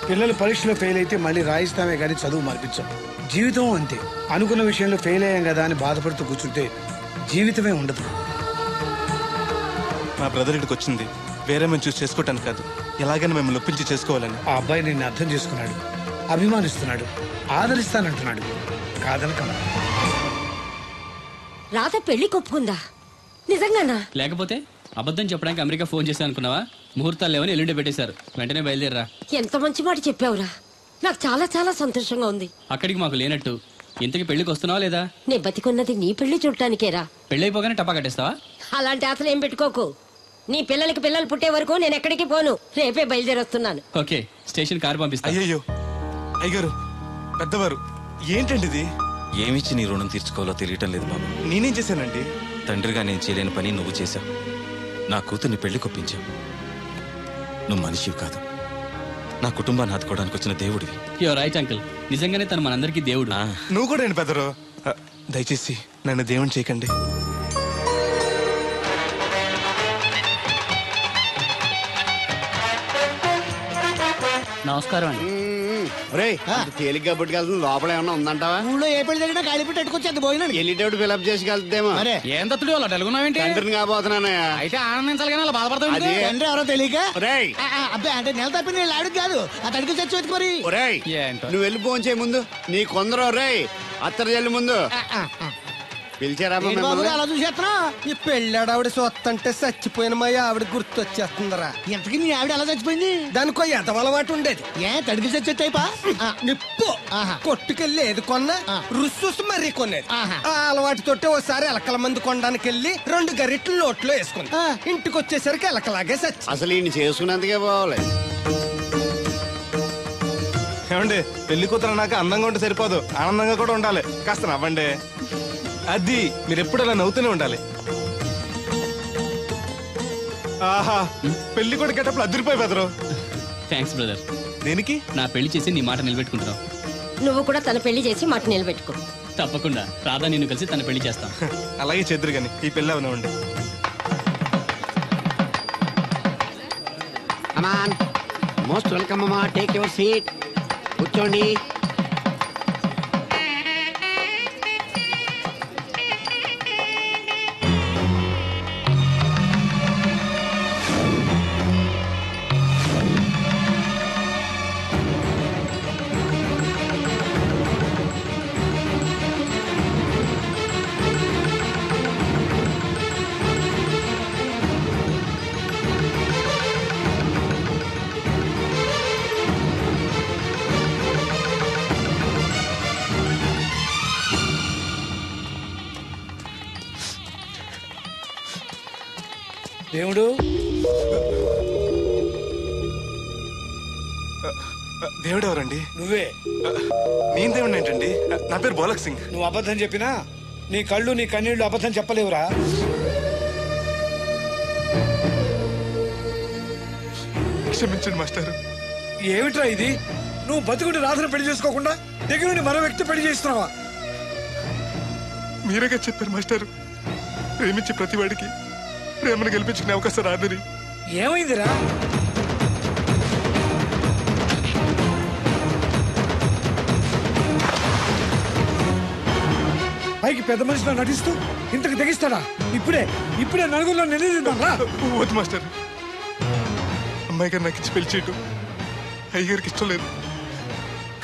పిల్లలు పరీక్షలో ఫెయిల్ అయితే మళ్ళీ రాయిస్తామే కానీ చదువు మార్పించాం. జీవితం అంతే. అనుకున్న విషయంలో ఫెయిల్ అయ్యాం కదా అని బాధపడుతూ కూర్చుంటే జీవితమే ఉండదు. మా బ్రదర్ ఇక్కడికి వచ్చింది వేరే మేము చూసి చేసుకోవటానికి కాదు, ఎలాగైనా మిమ్మల్ని ఒప్పించి చేసుకోవాలని. ఆ అబ్బాయి నిన్ను అర్థం చేసుకున్నాడు, అభిమానిస్తున్నాడు, ఆదరిస్తానంటున్నాడు. కాదనకమ్మా. రాత పెళ్లి కొప్పుకుందా? నిజంగానా? లేకపోతే అబద్ధం చెప్పడానికి అమెరికా ఫోన్ చేశాను అనుకున్నావా? ముహూర్తాలు లేవని ఎల్లుండి పెట్టేశారు. వెంటనే బయలుదేరరా. ఎంత మంచి మాట చెప్పావురా. నాకు చాలా చాలా సంతోషంగా ఉంది. అక్కడికి మాకు లేనట్టు ఇంతకి పెళ్లికి వస్తున్నావా లేదా? నే బతికున్నది నీ పెళ్లి చూడటానికేరా. పెళ్ళైపోగానే టపా కట్టేస్తావా? అలాంటి ఆశలు ఏం పెట్టుకోకు. నీ పిల్లలకి పిల్లలు పుట్టే వరకు నేను ఎక్కడికి పోను. రేపే బయలుదేరొస్తున్నాను. ఓకే, స్టేషన్ కారు పంపిస్తా. అయ్యో అయ్యగారు, పెద్దవారు, ఏంటండి ఇది? ఏమిచ్చి నీ రుణం తీర్చుకోవాలో తెలియటం లేదు బాబు. నేనేం చేశానండి? తండ్రిగా నేను చేయలేని పని నువ్వు చేశావు. నా కూతుర్ని పెళ్లి కొప్పించావు. నువ్వు మనిషివి కాదు, నా కుటుంబాన్ని ఆదుకోవడానికి వచ్చిన దేవుడివి. Your right uncle. నిజంగానే తను మనందరికీ దేవుడు. నువ్వు కూడా ఏంటి పెద్దరు? దయచేసి నన్ను దేవుని చేయకండి. నమస్కారం అండి. తేలిగ్గా పుట్టుకెళ్తుంది. లోపల ఏమన్నా ఉందంటావా? ఊళ్ళో ఏ పెళ్లి జరిగినా గాలి పెట్టి ఎట్టుకొచ్చేది పోయినాడు. వెళ్ళేటప్పుడు ఫిలప్ చేసి వెళ్తేమో. ఏం తత్తుడు అలా తెలుగున్నావేంటి? తండ్రిని కాబోతున్నాను. అయితే ఆనందించాలి కానీ అలా బాధపడతావు. తండ్రి ఎవరో తెలియక. అబ్బాయి అంటే నెల తప్పి నేను ఆడికి కాదు, ఆ తడికి చచ్చి వెతికి మరి. నువ్వు వెళ్ళి ఫోన్ చేయ ముందు నీ కొందరు రే అత్తరు చెల్లి ముందు. పిలిచారా ఏంటి బాబు అలా చూసేస్తున్నా? ఈ పెళ్ళాడావిడ సొత్తంటే చచ్చిపోయిన మా ఆవిడ గుర్తొచ్చేస్తుందరా. ఇంతకీ మీ ఆవిడ ఎలా చచ్చిపోయింది? దానికో ఎదవలవాటు ఉండేది. ఏ తడికి చచ్చేటైపా? నిప్పు కొట్టుకెళ్ళి ఏది కొన్నా రుస్సు మరీ కొనేది. ఆ అలవాటుతోటి ఓసారి ఎలకల మంది కొనడానికి వెళ్ళి 2 గరిట్లు నోట్లో వేసుకుంది. ఇంటికి వచ్చేసరికి ఎలకలాగే చచ్చి. అసలు ఈయన చేసుకున్నందుకే పోవాలి. ఏమండి పెళ్లి కూతురు నాకు అందంగా ఉంటే సరిపోదు, ఆనందంగా కూడా ఉండాలి. కాస్త నవ్వండి. అది మీరు ఎప్పుడు అలా నవ్వుతూనే ఉండాలి. ఆహా పెళ్లి కూడా గెటప్పుడు అదిరిపోయి బెదరు. Thanks brother. దేనికి? నా పెళ్లి చేసి నీ మాట నిలబెట్టుకుంటున్నావు. నువ్వు కూడా తన పెళ్లి చేసి మాట నిలబెట్టుకో. తప్పకుండా రాధా నిన్ను కలిసి తన పెళ్లి చేస్తాం. అలాగే చెద్దరు గాని ఈ పెళ్లి అవనివ్వండి. అమాన్ మోస్ట్ వెల్కమ్ అమ్మా, టేక్ యువర్ సీట్, కూర్చోండి. దేవుడు దేవుడు ఎవరండి? నువ్వే. నేను దేవుడు ఏంటండి? నా పేరు బోలక్ సింగ్. నువ్వు అబద్ధం చెప్పినా నీ కళ్ళు నీ కన్నీళ్లు అబద్ధం చెప్పలేవురా. క్షమించండి మాస్టర్. ఏమిట్రా ఇది? నువ్వు బతుకుంటే రాధను పెళ్లి చేసుకోకుండా దగ్గర నుండి మరో వ్యక్తి పెళ్లి చేస్తున్నావా? మీరేగా చెప్పారు మాస్టర్, ప్రేమించే ప్రతివాడికి ప్రేమను గెలిపించుకునే అవకాశం రాదని. ఏమైందిరా? పైకి పెద్ద మనిషిలో నటిస్తూ ఇంతకు తెగిస్తాడా? ఇప్పుడే నలుగురిలో నిలదీద్దాంరా. వద్దు మాస్టర్, అమ్మాయి గారు నాకు ఇచ్చి పెళ్లి చేయటం అయ్యగారికి ఇష్టం లేదు.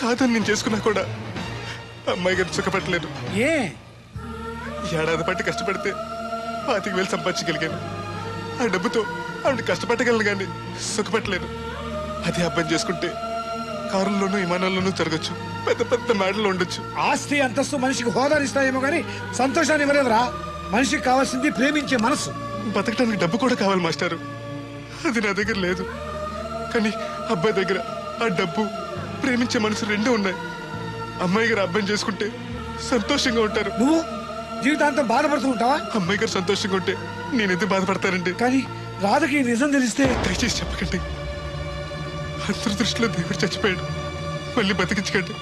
కాదని నేను చేసుకున్నా కూడా అమ్మాయి గారు సుఖపెట్టలేదు. ఏ ఏడాది పట్టి కష్టపడితే 25,000 సంపాదించగలిగాను. ఆ డబ్బుతో ఆవిడ కష్టపట్టగలను కానీ సుఖపెట్టలేను. అదే అబ్బాయి చేసుకుంటే కారుల్లోనూ విమానాల్లోనూ తిరగచ్చు, పెద్ద పెద్ద మేడల్లో ఉండొచ్చు. ఆస్తి అంతస్తు మనిషికి హోదానిస్తాయేమో గానీ సంతోషాన్ని ఇవ్వలేదురా. మనిషికి కావాల్సింది ప్రేమించే మనసు. బతకడానికి డబ్బు కూడా కావాలి మాస్టారు, అది నా దగ్గర లేదు. కానీ అబ్బాయి దగ్గర ఆ డబ్బు, ప్రేమించే మనసు రెండూ ఉన్నాయి. అమ్మాయి గారు అబ్బాయిని చేసుకుంటే సంతోషంగా ఉంటారు. నువ్వు జీవితాంతం బాధపడుతూ ఉంటావా? అమ్మాయి గారు సంతోషంగా ఉంటే నేనెందుకు బాధపడతానండి? కానీ రాధకి నిజం తెలిస్తే. దయచేసి చెప్పకండి. అందరి దృష్టిలో దేవుడు చచ్చిపోయాడు, మళ్ళీ బతికించకండి.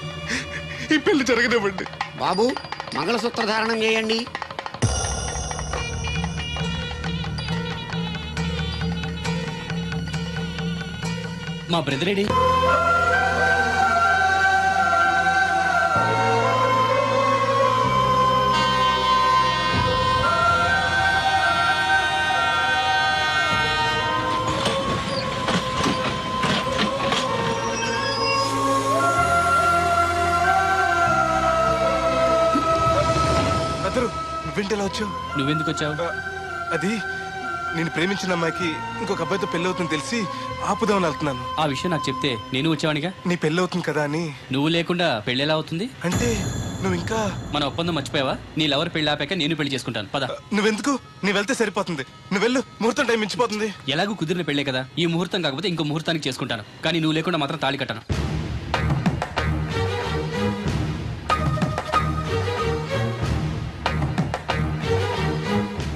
ఈ పెళ్లి జరగనివ్వండి. బాబు మంగళసూత్ర ధారణం చేయండి. మా బ్రదర్ ఏడి? నువ్వేంటిలా వచ్చావు? నువ్వెందుకు వచ్చావు? అది నేను ప్రేమించిన అమ్మాయికి ఇంకొక అబ్బాయితో పెళ్లి అవుతుందని తెలిసి ఆపుదామని వెళ్తున్నాను. ఆ విషయం నాకు చెప్తే నేను వచ్చేవాడిగా. నీ పెళ్లి అవుతుంది కదా అని. నువ్వు లేకుండా పెళ్లి ఎలా అవుతుంది? అంటే నువ్వు ఇంకా మన ఒప్పందం మర్చిపోయావా? నీ లవర్ పెళ్లి ఆపాక నేను పెళ్లి చేసుకుంటాను. పద. నువ్వెందుకు? నీ వెళ్తే సరిపోతుంది. నువ్వు వెళ్ళు, ముహూర్తం టైం మించిపోతుంది. ఎలాగూ కుదిరిన పెళ్లే కదా, ఈ ముహూర్తం కాకపోతే ఇంకో ముహూర్తానికి చేసుకుంటాను. కానీ నువ్వు లేకుండా మాత్రం తాళి కట్టను.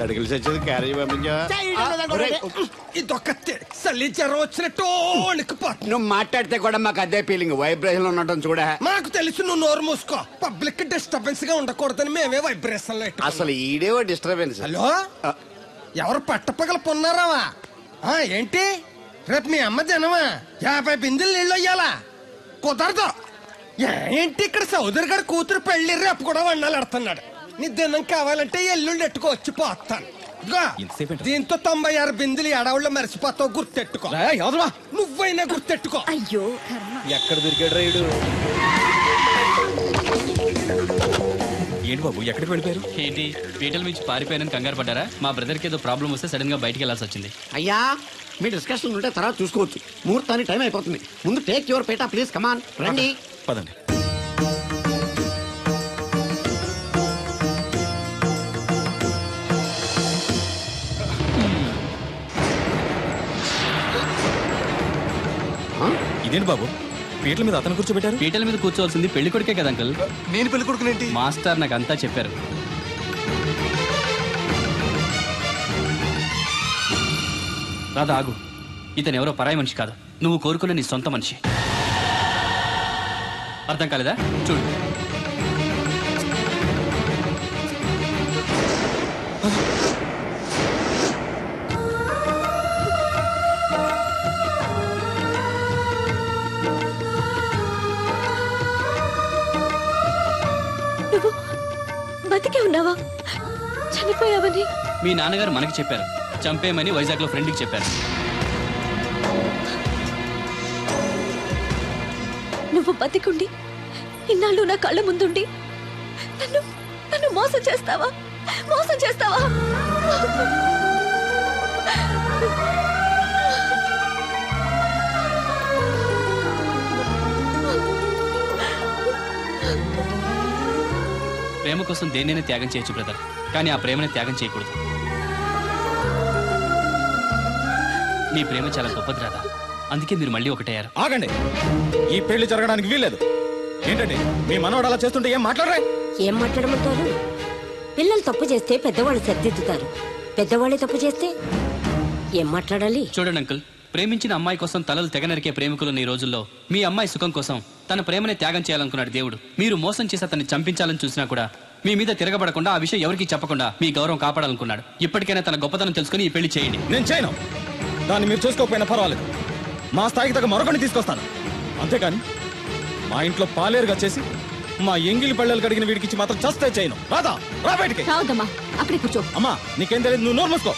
అడిగిలి చచ్చేది క్యారేజ్ పంపించా. నువ్వు మాట్లాడితే కూడా మాకు అదే ఫీలింగ్, వైబ్రేషన్ ఉండటం చూడా. మాకు తెలుసు, నువ్వు నోరు మూసుకో. పబ్లిక్ డిస్టర్బెన్స్ గా ఉండకూడదని మేమే వైబ్రేషన్ లో. అసలు ఈడేవో డిస్టర్బెన్స్. హలో, ఎవరు పట్టపగల పొన్నారావా? ఏంటి రేపు మీ అమ్మ జనమా 50 బిందెలు నీళ్ళు అయ్యాలా? కుదరదు. ఏంటి ఇక్కడ సౌదరి గారి కూతురు పెళ్లి రేపు కూడా వండాలి అడుతున్నాడు. నీ దినం కావాలంటే ఎల్లుండి ఎట్టుకో వచ్చి పోతాను. దీంతో 96 బిందెలు ఎడవుల్లో మరిచిపోతావు, గుర్తెట్టుకో. నువ్వైనా గుర్తెట్టుకో. అయ్యో ఎక్కడ దొరికాడు రైడు? ఏంటి బాబు ఎక్కడికి వెళ్ళిపోయారు? ఏంటి పీటల నుంచి పారిపోయానని కంగారు పడ్డారా? మా బ్రదర్కి ఏదో ప్రాబ్లం వస్తే సడన్ గా బయటికి వెళ్ళాల్సి వచ్చింది. అయ్యా మీ డిస్కషన్ ఉంటే తర్వాత చూసుకోవచ్చు. ముహూర్తానికి టైం అయిపోతుంది. ముందు టేక్ యువర్ పేట ప్లీజ్. కమాన్ రండి. పదండి. ఇదేంటి బాబు పీటల మీద అతను కూర్చోబెట్టారు? పీటల మీద కూర్చోవాల్సింది పెళ్లి కొడుకే కదా అంకుల్. నేను పెళ్లి కొడుకునేంటి? మాస్టర్ నాకు అంతా చెప్పారు. రాధా ఆగు, ఇతను ఎవరో పరాయి మనిషి కాదు, నువ్వు కోరుకున్న నీ సొంత మనిషి. అర్థం కాలేదా? చూడు. నువ్వు బతికే ఉన్నావా? చనిపోయావని మీ నాన్నగారు మనకి చెప్పారు. చంపేయమని వైజాగ్ లో ఫ్రెండ్కి చెప్పారు. నువ్వు బతికుండి ఇన్నాళ్ళు నా కళ్ళ ముందుండి నన్ను నన్ను మోసం చేస్తావా? మోసం చేస్తావా? ప్రేమ కోసం దేన్నైనా త్యాగం చేయొచ్చు బ్రదర్, కానీ ఆ ప్రేమని త్యాగం చేయకూడదు. మీ ప్రేమ చాలా గొప్పది రాదా, అందుకే మీరు మళ్ళీ ఒకటయ్యారు. ఆగండి, ఈ పెళ్లి జరగడానికి వీల్లేదు. ఏంటండి మీ మనవాడు అలా చేస్తుంటే ఏం మాట్లాడరా? ఏం మాట్లాడమంటారు? పిల్లలు తప్పు చేస్తే పెద్దవాళ్ళు సర్దిద్దుతారు, పెద్దవాళ్ళే తప్పు చేస్తే ఏం మాట్లాడాలి? చూడండి అంకుల్, ప్రేమించిన అమ్మాయి కోసం తలలు తెగనరికే ప్రేమికులున్న ఈ రోజుల్లో మీ అమ్మాయి సుఖం కోసం తన ప్రేమనే త్యాగం చేయాలనుకున్నాడు దేవుడు. మీరు మోసం చేసి అతన్ని చంపించాలని చూసినా కూడా మీ మీద తిరగబడకుండా ఆ విషయం ఎవరికి చెప్పకుండా మీ గౌరవం కాపాడాలనుకున్నాడు. ఇప్పటికైనా తన గొప్పతనం తెలుసుకుని ఈ పెళ్లి చేయండి. నేను చేయను. దాన్ని మీరు చూసుకోకపోయినా పర్వాలేదు. మా స్థాయికి తగ్గ మరొకరిని తీసుకొస్తాను, అంతేకాని మా ఇంట్లో పాలేరుగా చేసి మా ఎంగిలి పళ్ళలు కడిగిన వీడికి మాత్రం చస్తే చేయను. రాదా, రా బయటికి. రావద్దమ్మా, అక్కడే కూర్చో. అమ్మా నీకేం తెలియదు, నువ్వు నోరు మూసుకో.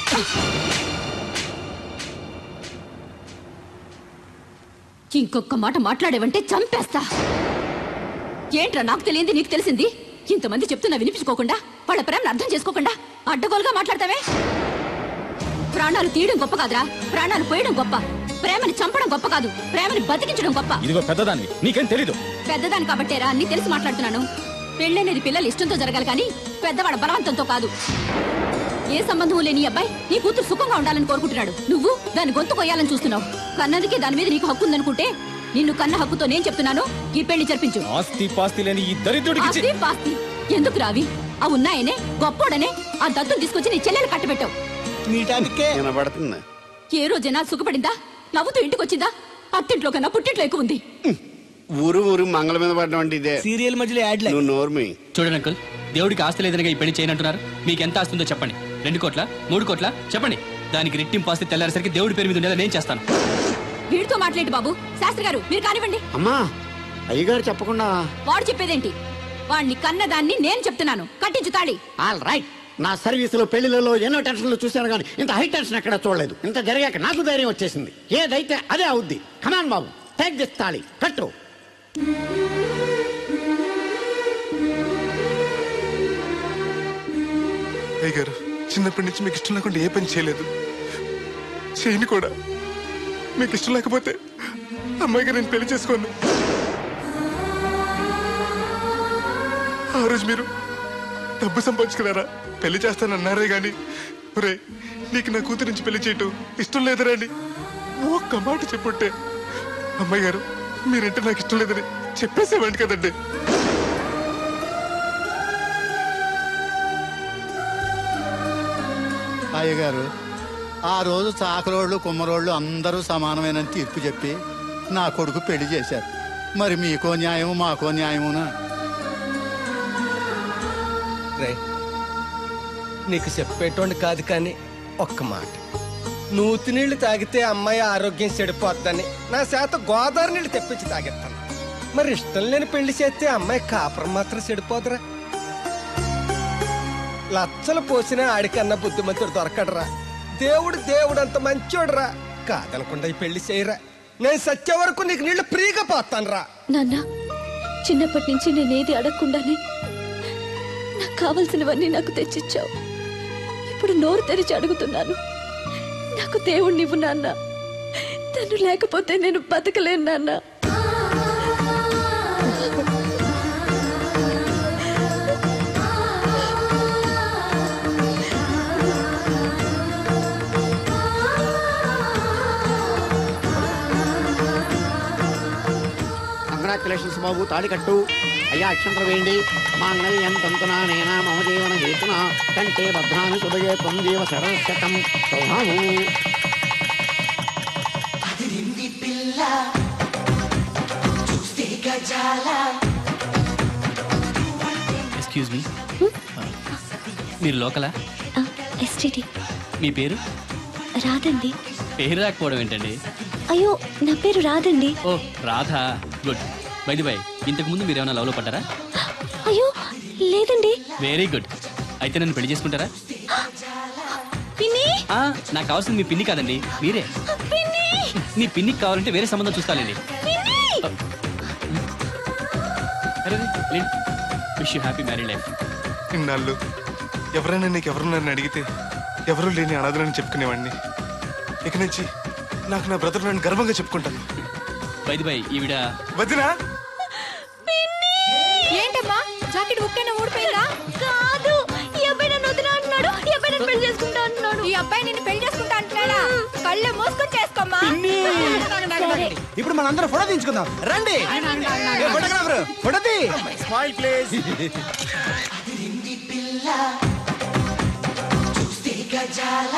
ఇంకొక మాట మాట్లాడేవంటే చంపేస్తా. ఏంట్రా నాకు తెలియంది నీకు తెలిసింది? ఇంతమంది చెప్తున్నా వినిపించుకోకుండా, వాళ్ళ ప్రేమను అర్థం చేసుకోకుండా అడ్డగోలుగా మాట్లాడతావే. ప్రాణాలు తీయడం గొప్ప కాదురా, ప్రాణాలు పోయడం గొప్ప. ప్రేమని చంపడం గొప్ప కాదు, ప్రేమని బతికించడం గొప్ప. ఇదిగో పెద్దదాన్ని, నీకేం తెలీదు. పెద్దదాని కాబట్టేరా అన్ని తెలిసి మాట్లాడుతున్నాను. పెళ్ళనేది పిల్లలు ఇష్టంతో జరగాలి కానీ పెద్దవాళ్ళ బలవంతంతో కాదు. ఏ సంబంధం లేని అబ్బాయి నీ కూతురు సుఖంగా ఉండాలని కోరుకుంటున్నాడు. నువ్వు దాని గొంతు కొయ్యాలని చూస్తున్నావు. కన్నదికి దాని మీద నీకు హక్కు ఉందనుకుంటే నిన్ను కన్న హక్కుతో నేను చెప్తున్నాను, ఈ పెళ్లి జరిపించు. ఆస్తి పాస్తి లేని ఈ దరిద్రుడికి ఆస్తి పాస్తి ఎందుకు రావి? ఆ ఉన్నాయనే గొప్పోడనే ఆ దత్తుని తీసుకొచ్చి నీ చెల్లెలు కట్టబెట్టావు. ఏ రోజైనా సుఖపడిందా? నవ్వుతూ ఇంటికి వచ్చిందా? అత్తింట్లో కన్నా పుట్టింట్లో ఎక్కువ ఉంది. ఊరు ఊరు మంగళ మీద పడడం అంటే ఇదే. సీరియల్ మధ్యలో నువ్వు నోర్మి. చూడండి అంకుల్, దేవుడికి ఆస్తి లేదనగా ఈ పెళ్లి చేయనంటున్నారు. మీకు ఎంత ఆస్తి ఉందో చెప్పండి. 2 కోట్ల 3 కోట్ల చెప్పండి. దానికి రెట్టింపు ఆస్తి తెల్లారేసరికి దేవుడి పేరు మీద ఉండేలా నేను చేస్తాను. వీడితో మాట్లాడి బాబు. శాస్త్రి గారు మీరు కానివ్వండి. అమ్మా అయ్యగారు చెప్పకుండా వాడు చెప్పేదేంటి? వాడిని కన్నదాన్ని నేను చెప్తున్నాను, కట్టించు తాళి. All right. నా సర్వీసులో పెళ్లిలలో ఎన్నో టెన్షన్లు చూశాను కానీ ఇంత హై టెన్షన్ ఎక్కడ చూడలేదు. ఇంత జరిగాక నాకు ధైర్యం వచ్చేసింది. ఏదైతే అదే అవుద్ది. కమాన్ బాబు, టేక్ దిస్ తాళి, కట్టు. అయ్యగారు చిన్నప్పటి నుంచి మీకు ఇష్టం లేకుండా ఏ పని చేయలేదు, చేయని కూడా. మీకు ఇష్టం లేకపోతే అమ్మాయిగా నేను పెళ్లి చేసుకోను. ఆ రోజు మీరు డబ్బు సంపాదించుకున్నారా, పెళ్లి చేస్తానన్నారే గాని ఒరే నీకు నా కూతురు నుంచి పెళ్లి చేయటం ఇష్టం లేదరా అని ఒక్క మాట చెప్పుంటే అమ్మాయి గారు మీరంటే నాకు ఇష్టం లేదని చెప్పేసేవాడి కదండి. అయ్యగారు ఆ రోజు చాకరోళ్ళు కుమ్మరోళ్ళు అందరూ సమానమైన తీర్పు చెప్పి నా కొడుకు పెళ్లి చేశారు. మరి మీకో న్యాయము మాకో న్యాయమునా? రే నీకు చెప్పేటోండి కాదు కానీ ఒక్క మాట. నూతి నీళ్లు తాగితే అమ్మాయి ఆరోగ్యం చెడిపోద్దని నా చేత గోదావరి నీళ్లు తెప్పించి తాగేస్తాను. మరి ఇష్టం లేని పెళ్లి చేస్తే అమ్మాయి కాపురం మాత్రం చెడిపోదురా? లచ్చలు పోసినా ఆడికన్నా బుద్ధిమంతుడు దొరకడరా. దేవుడు అంత మంచోడురా. కాదనకుండా ఈ పెళ్లి చేయరా. నేను సచ్చే వరకు నీకు నీళ్లు ఫ్రీగా పోతాను రా. నాన్న చిన్నప్పటి నుంచి నేనేది అడగకుండానే నాకు కావలసినవన్నీ నాకు తెచ్చిచ్చావు. ఇప్పుడు నోరు తెరిచి అడుగుతున్నాను, నాకు దేవుణ్ణి ఇవ్వు నాన్న. తను లేకపోతే నేను బతకలేను నాన్న. కంగ్రాచులేషన్స్ బాబు, తాళి కట్టు. అయ్యా అక్షంతలు వేయండి. మాంగళ్యం తంతునా నేనా మమ జీవన హేతున కంటే భద్రాన్ని సుభగే పొందీవ శరశతం శోభము. ఎక్స్క్యూజ్ మీ, మీరు లోకలా? ఎస్టీటీ. మీ పేరు? రాదండి. పేరు రాకపోవడం ఏంటండి? అయ్యో, నా పేరు రాదండి. ఓ Radha, good. By the by, ఇంతకు ముందు మీరు ఏమైనా లవ్లో పడ్డారా? అయ్యో లేదండి. Very good. అయితే నన్ను పెళ్లి చేసుకుంటారా? పిన్ని, నాకు కావాల్సింది మీ పిన్ని కాదండి, మీరే. నీ పిన్నికి కావాలంటే వేరే సంబంధం చూస్తానండి. Wish you happy married life. ఇన్నాళ్ళు ఎవరైనా నీకు ఎవరున్నారని అడిగితే ఎవరూ లేని అనాథలని చెప్పుకునేవాడిని. ఇక నుంచి నాకు నా బ్రదర్ నేను గర్వంగా చెప్పుకుంటాను. బై ది బై, ఈవిడ వదినా. ఏంటమ్మా జాకెట్ ఉక్కైనా ఊడిపోయిందా? కాదు, ఈ అబ్బాయి నన్ను వదినా అంటున్నాడు. ఈ అబ్బాయి నన్ను పెళ్లి చేసుకుంటా అంటున్నాడు. ఈ అబ్బాయి నిన్ను పెళ్లి చేసుకుంటా అంటున్నాడా? కళ్ళు మూసుకొని చేసుకోమ్మా. ఇప్పుడు మనందరం ఫోటో తీయించుకుందాం రండి. ఫోటోగ్రాఫర్ ఫోటో తీ. Smile please. గజాల